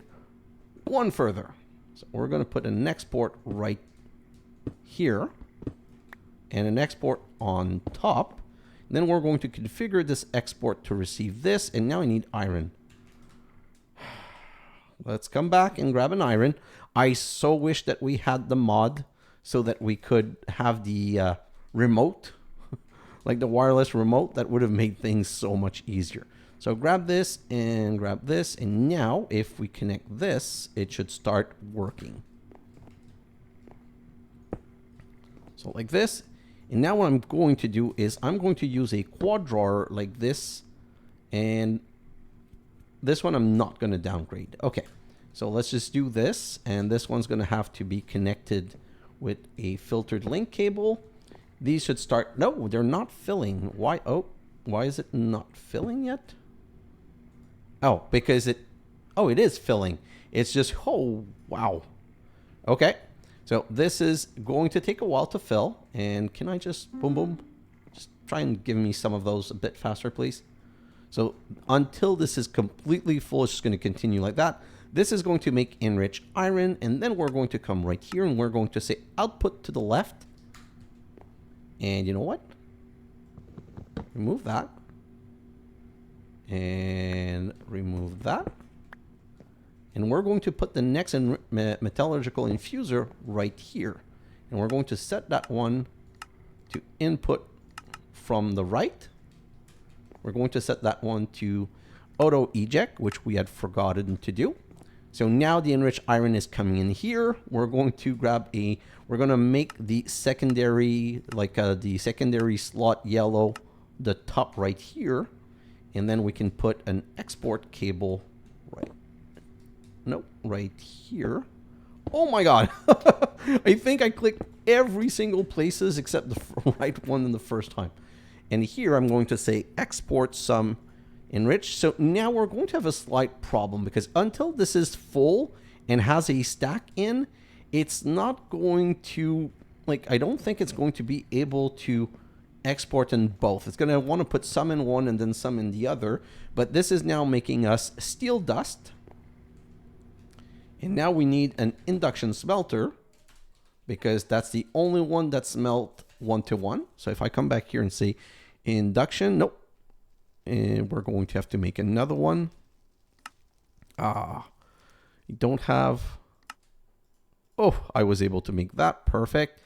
1 further. So we're going to put an export right here and an export on top. Then we're going to configure this export to receive this. And now I need iron. Let's come back and grab an iron. I so wish that we had the mod so that we could have the remote, like the wireless remote. That would have made things so much easier. So grab this and grab this. And now if we connect this, it should start working. So like this. And now what I'm going to do is I'm going to use a quad drawer like this. And this one I'm not going to downgrade. Okay, so let's just do this. And this one's going to have to be connected with a filtered link cable. These should start. No, they're not filling. Why? Oh, why is it not filling yet? Oh, because it is filling. It's just, oh, wow. Okay, so this is going to take a while to fill. And can I just, boom, boom, just try and give me some of those a bit faster, please? So until this is completely full, it's just going to continue like that. This is going to make enriched iron. And then we're going to come right here and we're going to say output to the left. And you know what? Remove that. And remove that. And we're going to put the next metallurgical infuser right here. And we're going to set that one to input from the right. We're going to set that one to auto eject, which we had forgotten to do. So now the enriched iron is coming in here. We're going to grab we're going to make the secondary, the secondary slot yellow, the top right here. And then we can put an export cable right here. Oh my God. I think I clicked every single places except the right one in the first time. And here I'm going to say export some enriched. So now we're going to have a slight problem because until this is full and has a stack in, it's not going to, I don't think it's going to be able to export in both. It's going to want to put some in one and then some in the other. But this is now making us steel dust. And now we need an induction smelter because that's the only one that smelt 1-to-1. So if I come back here and say induction, nope. And we're going to have to make another one. You don't have. Oh, I was able to make that. Perfect.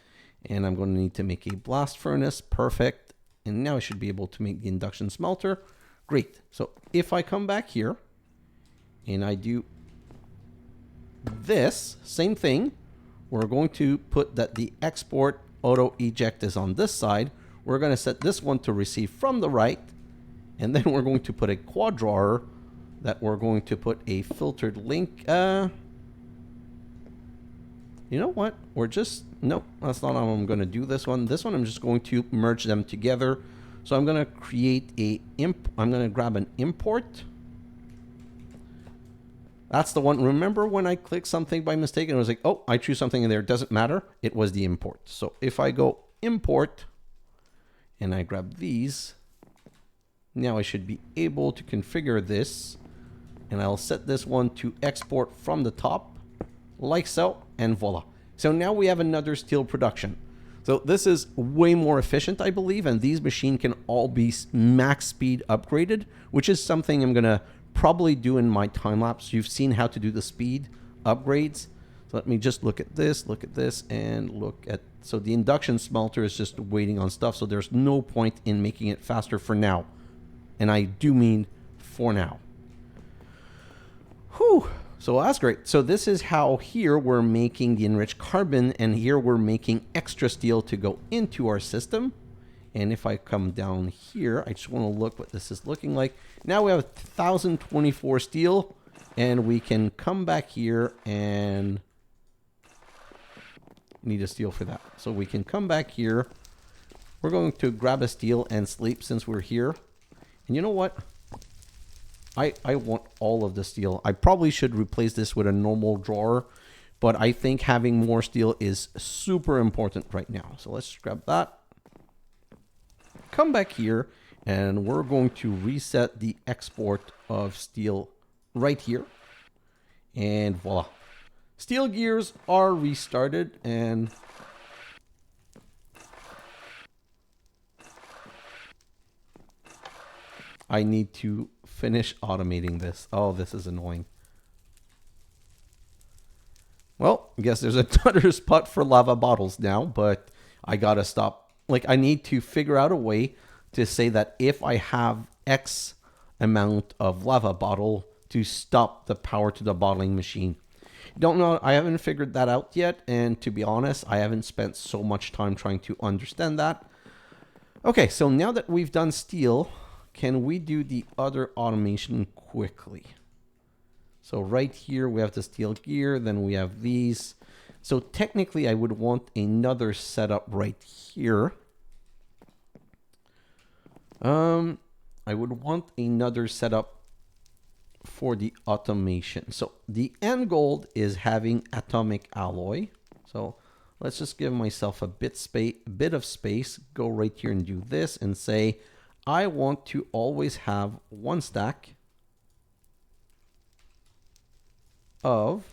And I'm going to need to make a blast furnace. Perfect. And now I should be able to make the induction smelter. Great. So if I come back here and I do this, same thing. We're going to put that the export auto eject is on this side. We're going to set this one to receive from the right. And then we're going to put a quad drawer that we're going to put a filtered link. You know what? Nope, that's not how I'm going to do this one. This one, I'm just going to merge them together. So I'm going to create I'm going to grab an import. That's the one. Remember when I clicked something by mistake and it was like, oh, I choose something in there. It doesn't matter. It was the import. So if I go import and I grab these, now I should be able to configure this. And I'll set this one to export from the top like so, and voila. So now we have another steel production. So this is way more efficient, I believe. And these machines can all be max speed upgraded, which is something I'm going to probably do in my time lapse. You've seen how to do the speed upgrades. So let me just look at this, and look at, so the induction smelter is just waiting on stuff. So there's no point in making it faster for now. And I do mean for now. Whew. So that's great. So this is how here we're making the enriched carbon, and here we're making extra steel to go into our system. And if I come down here, I just want to look what this is looking like. Now we have 1,024 steel, and we can come back here and need a steel for that. So we can come back here. We're going to grab a steel and sleep since we're here. And you know what? I want all of the steel. I probably should replace this with a normal drawer, but I think having more steel is super important right now. So let's grab that. Come back here, and we're going to reset the export of steel right here. And voila. Steel gears are restarted, and I need to finish automating this. Oh, this is annoying. Well, I guess there's another spot for lava bottles now, but I gotta stop. I need to figure out a way to say that if I have X amount of lava bottle to stop the power to the bottling machine. Don't know. I haven't figured that out yet. And to be honest, I haven't spent so much time trying to understand that. Okay, so now that we've done steel, can we do the other automation quickly? So right here, we have the steel gear, then we have these. So technically, I would want another setup right here. I would want another setup for the automation. So the end goal is having atomic alloy. So let's just give myself a bit of space, go right here and do this and say, I want to always have one stack of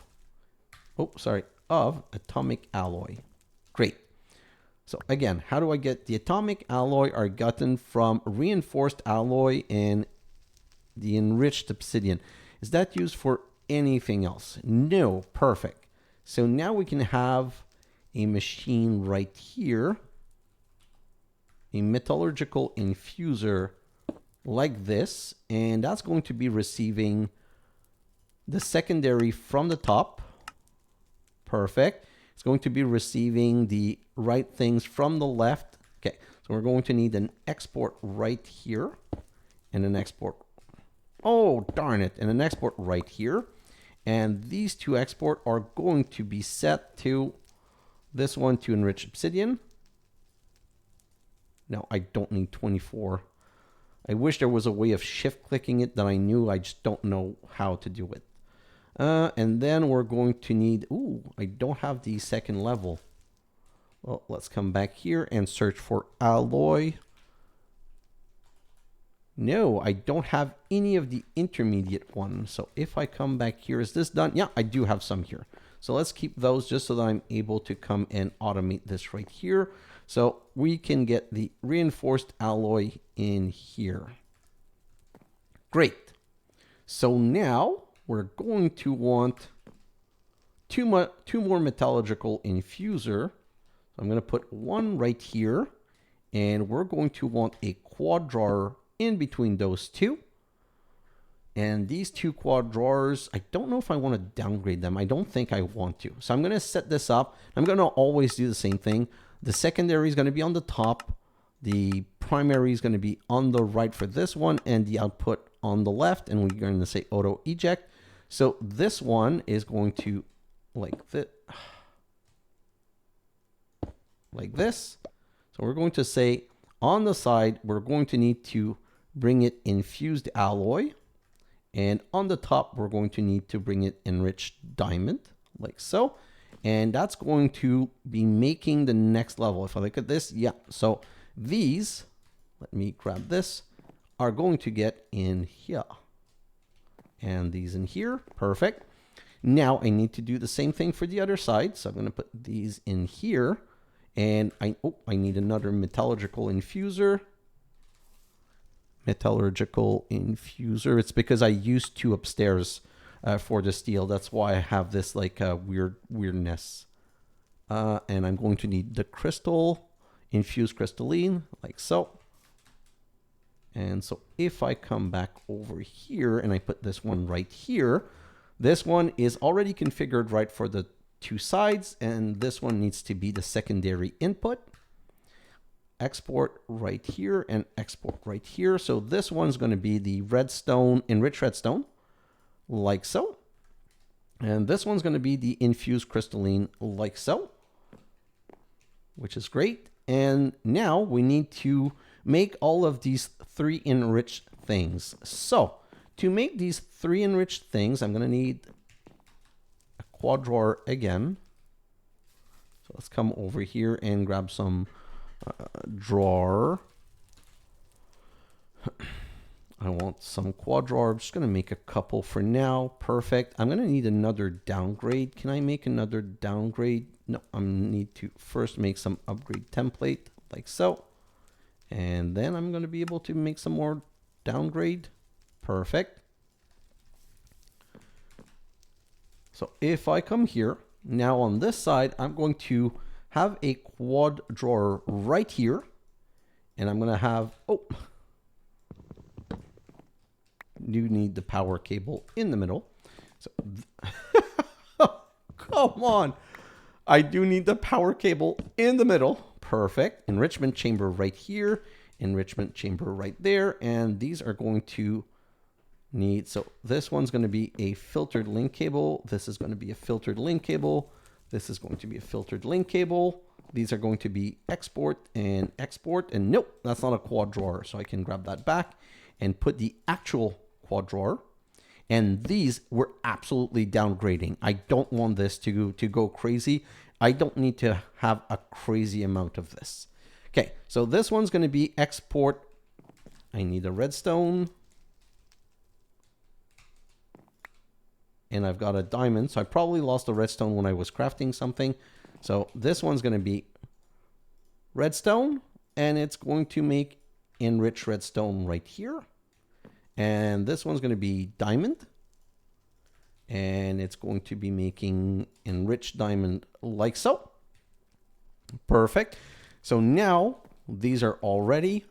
atomic alloy. Great. So again, how do I get the atomic alloy? Are gotten from reinforced alloy and the enriched obsidian. Is that used for anything else? No. Perfect. So now we can have a machine right here, a metallurgical infuser like this, and that's going to be receiving the secondary from the top. Perfect. It's going to be receiving the right things from the left. Okay, so we're going to need an export right here and an export. Oh, darn it. And an export right here. And these two export are going to be set to this one to enrich obsidian. No, I don't need 24. I wish there was a way of shift clicking it that I knew. I just don't know how to do it. And then we're going to need, I don't have the second level. Well, let's come back here and search for alloy. No, I don't have any of the intermediate ones. So if I come back here, is this done? Yeah, I do have some here. So let's keep those just so that I'm able to come and automate this right here. So we can get the reinforced alloy in here. Great. So now we're going to want two more metallurgical infuser. So I'm going to put one right here, and we're going to want a quad drawer in between those two. And these two quad drawers, I don't know if I want to downgrade them. I don't think I want to. So I'm going to set this up. I'm going to always do the same thing. The secondary is going to be on the top. The primary is going to be on the right for this one, and the output on the left. And we're going to say auto eject. So this one is going to like this. So we're going to say on the side, we're going to need to bring it infused alloy. And on the top, we're going to need to bring it enriched diamond, like so. And that's going to be making the next level. If I look at this, yeah. So these, let me grab this, are going to get in here. And these in here, perfect. Now I need to do the same thing for the other side. So I'm going to put these in here. And I need another metallurgical infuser. Metallurgical infuser. It's because I used two upstairs for the steel. That's why I have this like weirdness. And I'm going to need the crystal, infused crystalline, like so. And so if I come back over here and I put this one right here, this one is already configured right for the two sides, and this one needs to be the secondary input. Export right here and export right here. So this one's going to be the redstone, enriched redstone, like so. And this one's going to be the infused crystalline, like so, which is great. And now we need to make all of these three enriched things. So to make these three enriched things, I'm going to need a quad drawer again. So let's come over here and grab some drawer. I want some quad drawer. I'm just going to make a couple for now. Perfect. I'm going to need another downgrade. Can I make another downgrade? No, I need to first make some upgrade template like so. And then I'm going to be able to make some more downgrade. Perfect. So if I come here, now on this side, I'm going to have a quad drawer right here. And I'm going to have, you need the power cable in the middle. So, come on. I do need the power cable in the middle. Perfect. Enrichment chamber right here. enrichment chamber right there. And these are going to need, so this one's going to be a filtered link cable. This is going to be a filtered link cable. This is going to be a filtered link cable. These are going to be export. And nope, that's not a quad drawer. So I can grab that back and put the actual quad drawer. And these were absolutely downgrading. I don't want this to go crazy. I don't need to have a crazy amount of this. Okay, so this one's going to be export. I need a redstone. And I've got a diamond. So I probably lost a redstone when I was crafting something. So this one's going to be redstone. And it's going to make enriched redstone right here. And this one's going to be diamond. And it's going to be making enriched diamond like so. Perfect. So now these are all ready.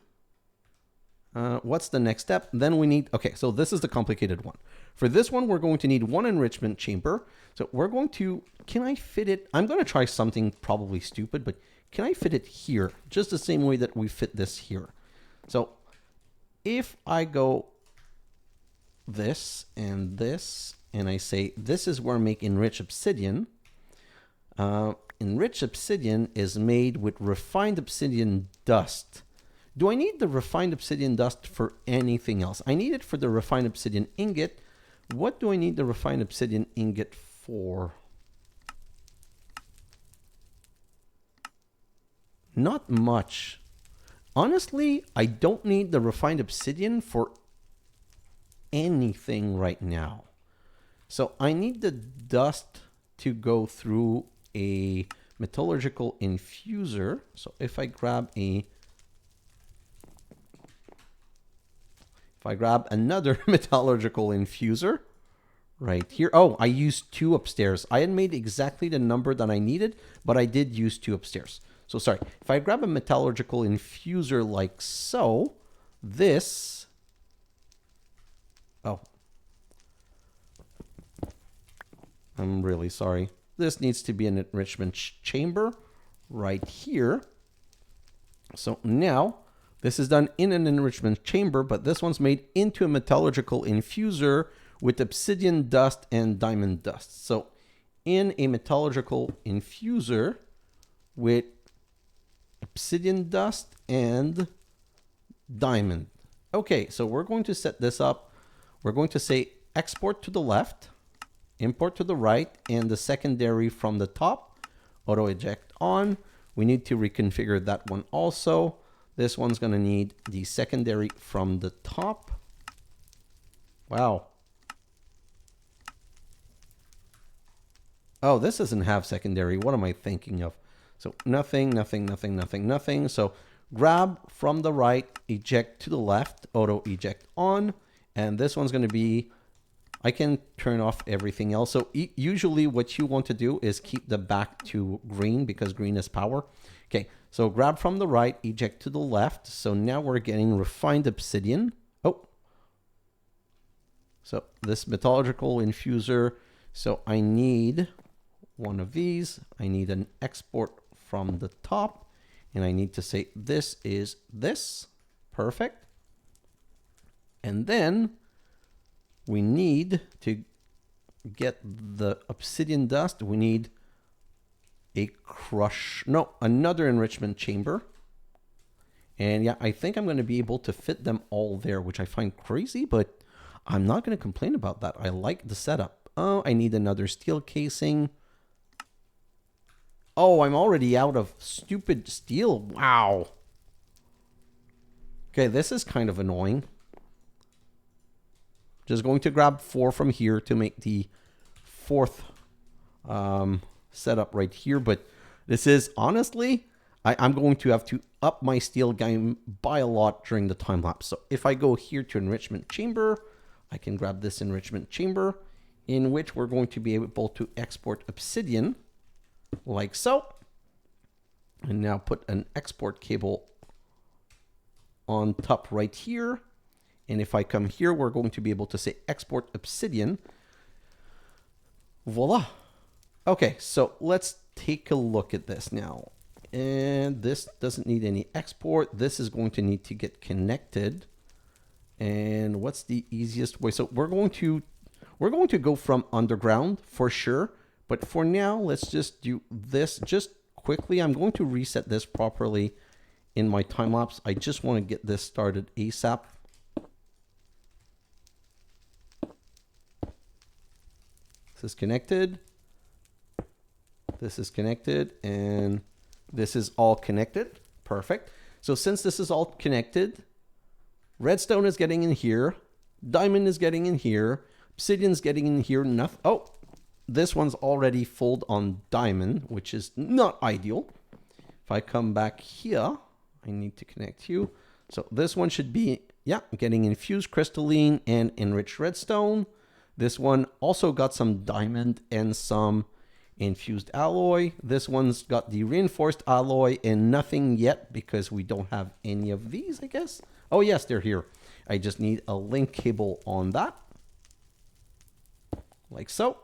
What's the next step? Then we need, okay, so this is the complicated one. For this one, we're going to need one enrichment chamber. So we're going to, can I fit it? I'm going to try something probably stupid, but can I fit it here? Just the same way that we fit this here. So if I go this, and I say, this is where I make enriched obsidian. Enriched obsidian is made with refined obsidian dust. Do I need the refined obsidian dust for anything else? I need it for the refined obsidian ingot. What do I need the refined obsidian ingot for? Not much. Honestly, I don't need the refined obsidian for anything right now. So I need the dust to go through a metallurgical infuser. So if I grab another metallurgical infuser right here. Oh, I used 2 upstairs. I had made exactly the number that I needed, but I did use 2 upstairs. So sorry, if I grab a metallurgical infuser like so, this, oh, I'm really sorry. This needs to be an enrichment chamber right here. So now this is done in an enrichment chamber, but this one's made into a metallurgical infuser with obsidian dust and diamond dust. So in a metallurgical infuser with obsidian dust and diamond. Okay, so we're going to set this up. We're going to say export to the left, import to the right, and the secondary from the top, auto eject on. We need to reconfigure that one also. This one's going to need the secondary from the top. Wow. Oh, this doesn't have secondary. What am I thinking of? So nothing, nothing, nothing, nothing, nothing. So grab from the right, eject to the left, auto eject on. And this one's going to be, I can turn off everything else. So usually what you want to do is keep the back to green because green is power. Okay, so grab from the right, eject to the left. So now we're getting refined obsidian. Oh, so this metallurgical infuser. So I need one of these. I need an export from the top. And I need to say this is this. Perfect. And then we need to get the obsidian dust. We need another enrichment chamber. And yeah, I think I'm going to be able to fit them all there, which I find crazy, but I'm not going to complain about that. I like the setup. Oh, I need another steel casing. Oh, I'm already out of stupid steel. Wow. Okay, this is kind of annoying. Just going to grab 4 from here to make the 4th setup right here. But this is, honestly, I'm going to have to up my steel game by a lot during the time lapse. So if I go here to enrichment chamber, I can grab this enrichment chamber in which we're going to be able to export obsidian like so. And now put an export cable on top right here. And if I come here, we're going to be able to say export obsidian. Voila. Okay, so let's take a look at this now. And this doesn't need any export. This is going to need to get connected. And what's the easiest way? So we're going to go from underground for sure. But for now, let's just do this just quickly. I'm going to reset this properly in my time lapse. I just want to get this started ASAP. This is connected. This is connected, and this is all connected. Perfect. So since this is all connected, redstone is getting in here, diamond is getting in here, obsidian's getting in here. Nothing. Oh, this one's already full on diamond, which is not ideal. If I come back here, I need to connect you. So this one should be, yeah, getting infused crystalline and enriched redstone. This one also got some diamond and some infused alloy. This one's got the reinforced alloy and nothing yet because we don't have any of these, I guess. Oh yes, they're here. I just need a link cable on that. Like so.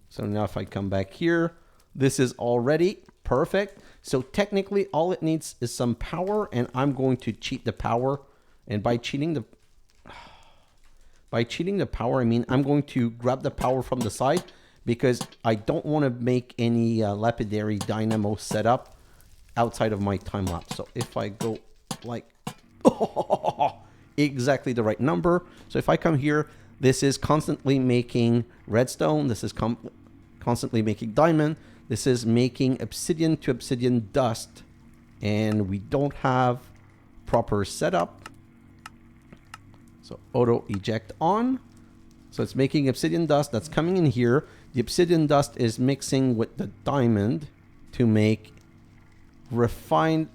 So now if I come back here, this is already perfect. So technically all it needs is some power, and I'm going to cheat the power. And by cheating the power, I mean I'm going to grab the power from the side because I don't want to make any lapidary dynamo setup outside of my time lapse. So if I go like exactly the right number. So if I come here, this is constantly making redstone. This is constantly making diamond. This is making obsidian to obsidian dust. And we don't have proper setup. So auto eject on. So it's making obsidian dust that's coming in here. The obsidian dust is mixing with the diamond to make refined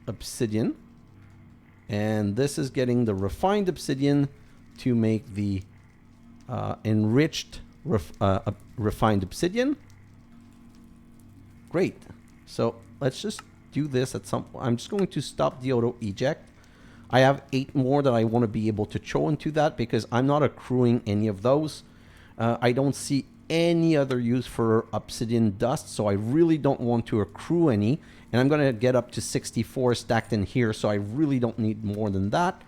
obsidian. And this is getting the refined obsidian to make the enriched refined obsidian. Great. So let's just do this at some point. I'm just going to stop the auto eject. I have 8 more that I want to be able to throw into that because I'm not accruing any of those. I don't see any other use for obsidian dust, so I really don't want to accrue any. And I'm going to get up to 64 stacked in here, so I really don't need more than that.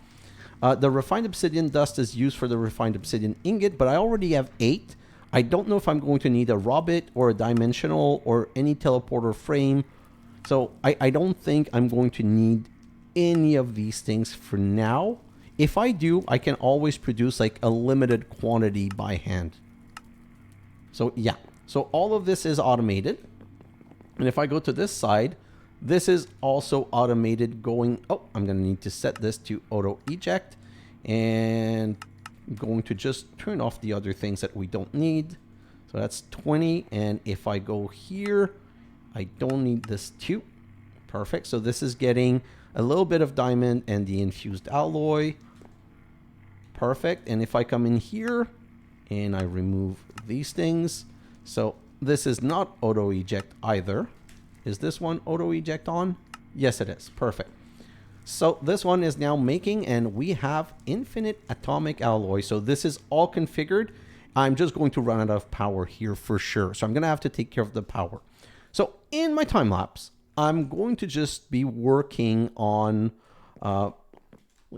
The refined obsidian dust is used for the refined obsidian ingot, but I already have 8. I don't know if I'm going to need a raw bit or a dimensional or any teleporter frame. So I don't think I'm going to need any of these things for now. If I do, I can always produce like a limited quantity by hand. So yeah, so all of this is automated. And if I go to this side, this is also automated going, oh, I'm going to need to set this to auto eject, and I'm going to just turn off the other things that we don't need. So that's 20. And if I go here, I don't need this too. Perfect. So this is getting a little bit of diamond and the infused alloy. Perfect. And if I come in here and I remove these things, so this is not auto eject either. Is this one auto eject on? Yes, it is. Perfect. So this one is now making, and we have infinite atomic alloy. So this is all configured. I'm just going to run out of power here for sure. So I'm going to have to take care of the power. So in my time lapse, I'm going to just be working on,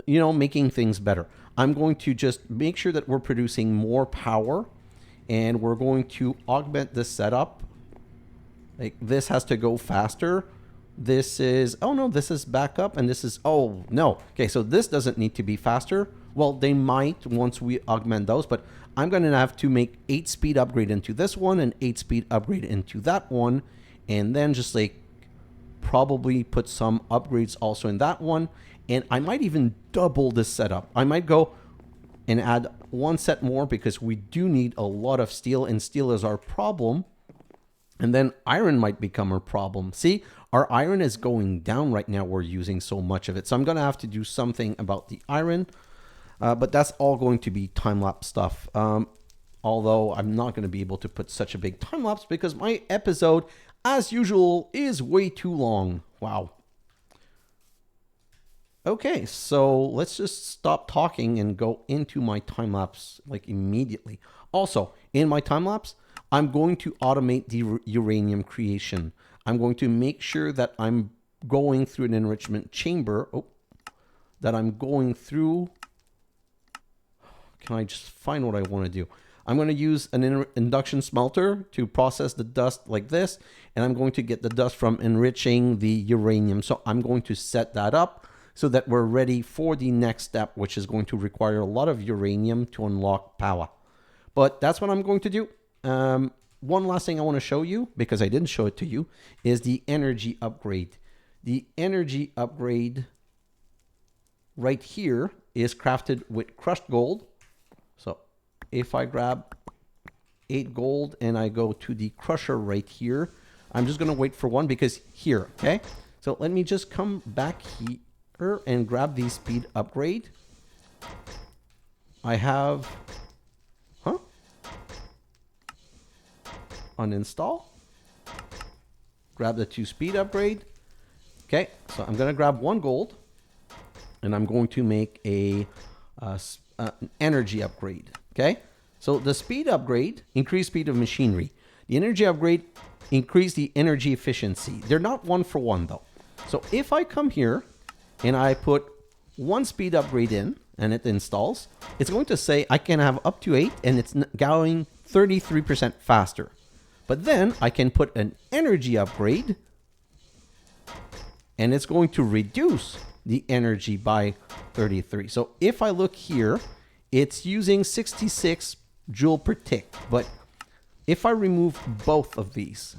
making things better. I'm going to just make sure that we're producing more power, and we're going to augment this setup. Like this has to go faster. This is, oh no, this is backup, and this is, oh no. Okay, so this doesn't need to be faster. Well, they might once we augment those, but I'm going to have to make 8 speed upgrade into this one and 8 speed upgrade into that one. And then just like probably put some upgrades also in that one. And I might even double this setup. I might go and add 1 set more because we do need a lot of steel, and steel is our problem. And then iron might become our problem. See, our iron is going down right now. We're using so much of it. So I'm going to have to do something about the iron. But that's all going to be time-lapse stuff. Although I'm not going to be able to put such a big time-lapse because my episode, as usual, is way too long. Wow. Okay, so let's just stop talking and go into my time-lapse like immediately. Also, in my time-lapse, I'm going to automate the uranium creation. I'm going to make sure that I'm going through an enrichment chamber. Oh, that I'm going through. Can I just find what I want to do? I'm going to use an induction smelter to process the dust like this, and I'm going to get the dust from enriching the uranium. So I'm going to set that up so that we're ready for the next step, which is going to require a lot of uranium to unlock power. But that's what I'm going to do. One last thing I want to show you, because I didn't show it to you, is the energy upgrade. The energy upgrade right here is crafted with crushed gold. So if I grab 8 gold and I go to the crusher right here, I'm just going to wait for one because here, okay? So let me just come back here and grab the speed upgrade. I have, uninstall. Grab the 2 speed upgrade. Okay, so I'm going to grab 1 gold and I'm going to make an energy upgrade. Okay, so the speed upgrade, increase speed of machinery. The energy upgrade, increase the energy efficiency. They're not one for one though. So if I come here and I put 1 speed upgrade in and it installs, it's going to say I can have up to 8 and it's going 33% faster. But then I can put an energy upgrade and it's going to reduce the energy by 33. So if I look here, it's using 66 joule per tick. But if I remove both of these,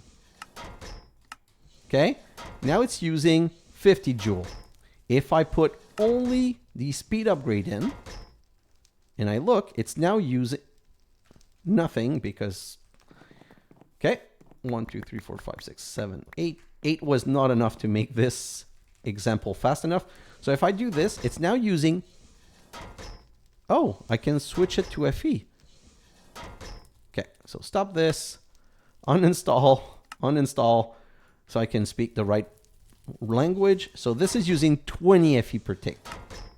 okay, now it's using 50 joule. If I put only the speed upgrade in and I look, it's now using nothing because, okay, 1, 2, 3, 4, 5, 6, 7, 8. 8 was not enough to make this example fast enough. So if I do this, it's now using, oh, I can switch it to FE. Okay, so stop this, uninstall, uninstall, so I can speak the right language. So this is using 20 FE per tick.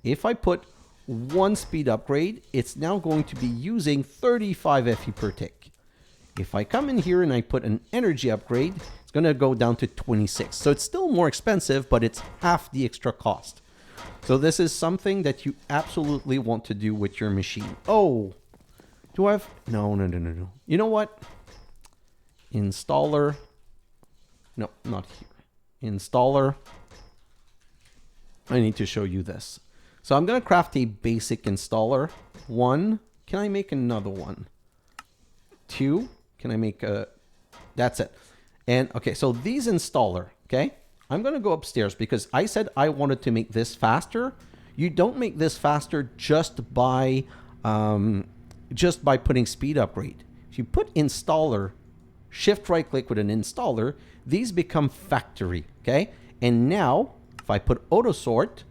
If I put 1 speed upgrade, it's now going to be using 35 FE per tick. If I come in here and I put an energy upgrade, it's going to go down to 26. So it's still more expensive, but it's half the extra cost. So this is something that you absolutely want to do with your machine. Oh, do I have... No. You know what? Installer. No, not here. Installer. I need to show you this. So I'm going to craft a basic installer. 1. Can I make another one? 2. Can I make a... That's it. And okay, so these installer, okay? I'm going to go upstairs because I said I wanted to make this faster. You don't make this faster just by putting speed upgrade. If you put installer, shift right click with an installer, these become factory, okay? And now if I put auto sort,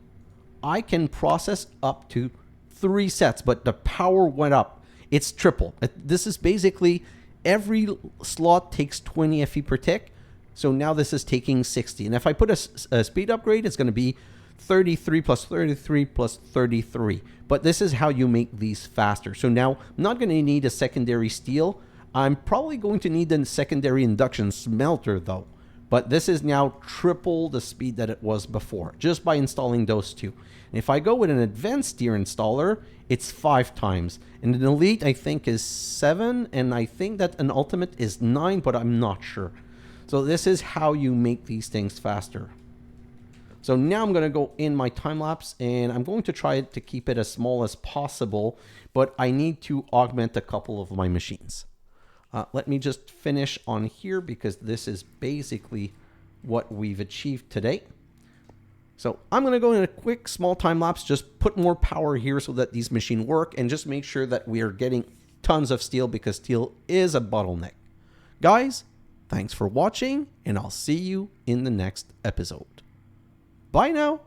I can process up to 3 sets, but the power went up. It's triple. This is basically every slot takes 20 FE per tick. So now this is taking 60. And if I put a speed upgrade, it's going to be 33 plus 33 plus 33. But this is how you make these faster. So now I'm not going to need a secondary steel. I'm probably going to need a secondary induction smelter though. But this is now triple the speed that it was before, just by installing those 2. And if I go with an advanced tier installer, it's 5 times. And an elite, I think, is 7. And I think that an ultimate is 9, but I'm not sure. So this is how you make these things faster. So now I'm going to go in my time lapse and I'm going to try to keep it as small as possible, but I need to augment a couple of my machines. Let me just finish on here because this is basically what we've achieved today. So I'm going to go in a quick small time lapse, just put more power here so that these machines work and just make sure that we are getting tons of steel because steel is a bottleneck. Guys, thanks for watching and I'll see you in the next episode. Bye now.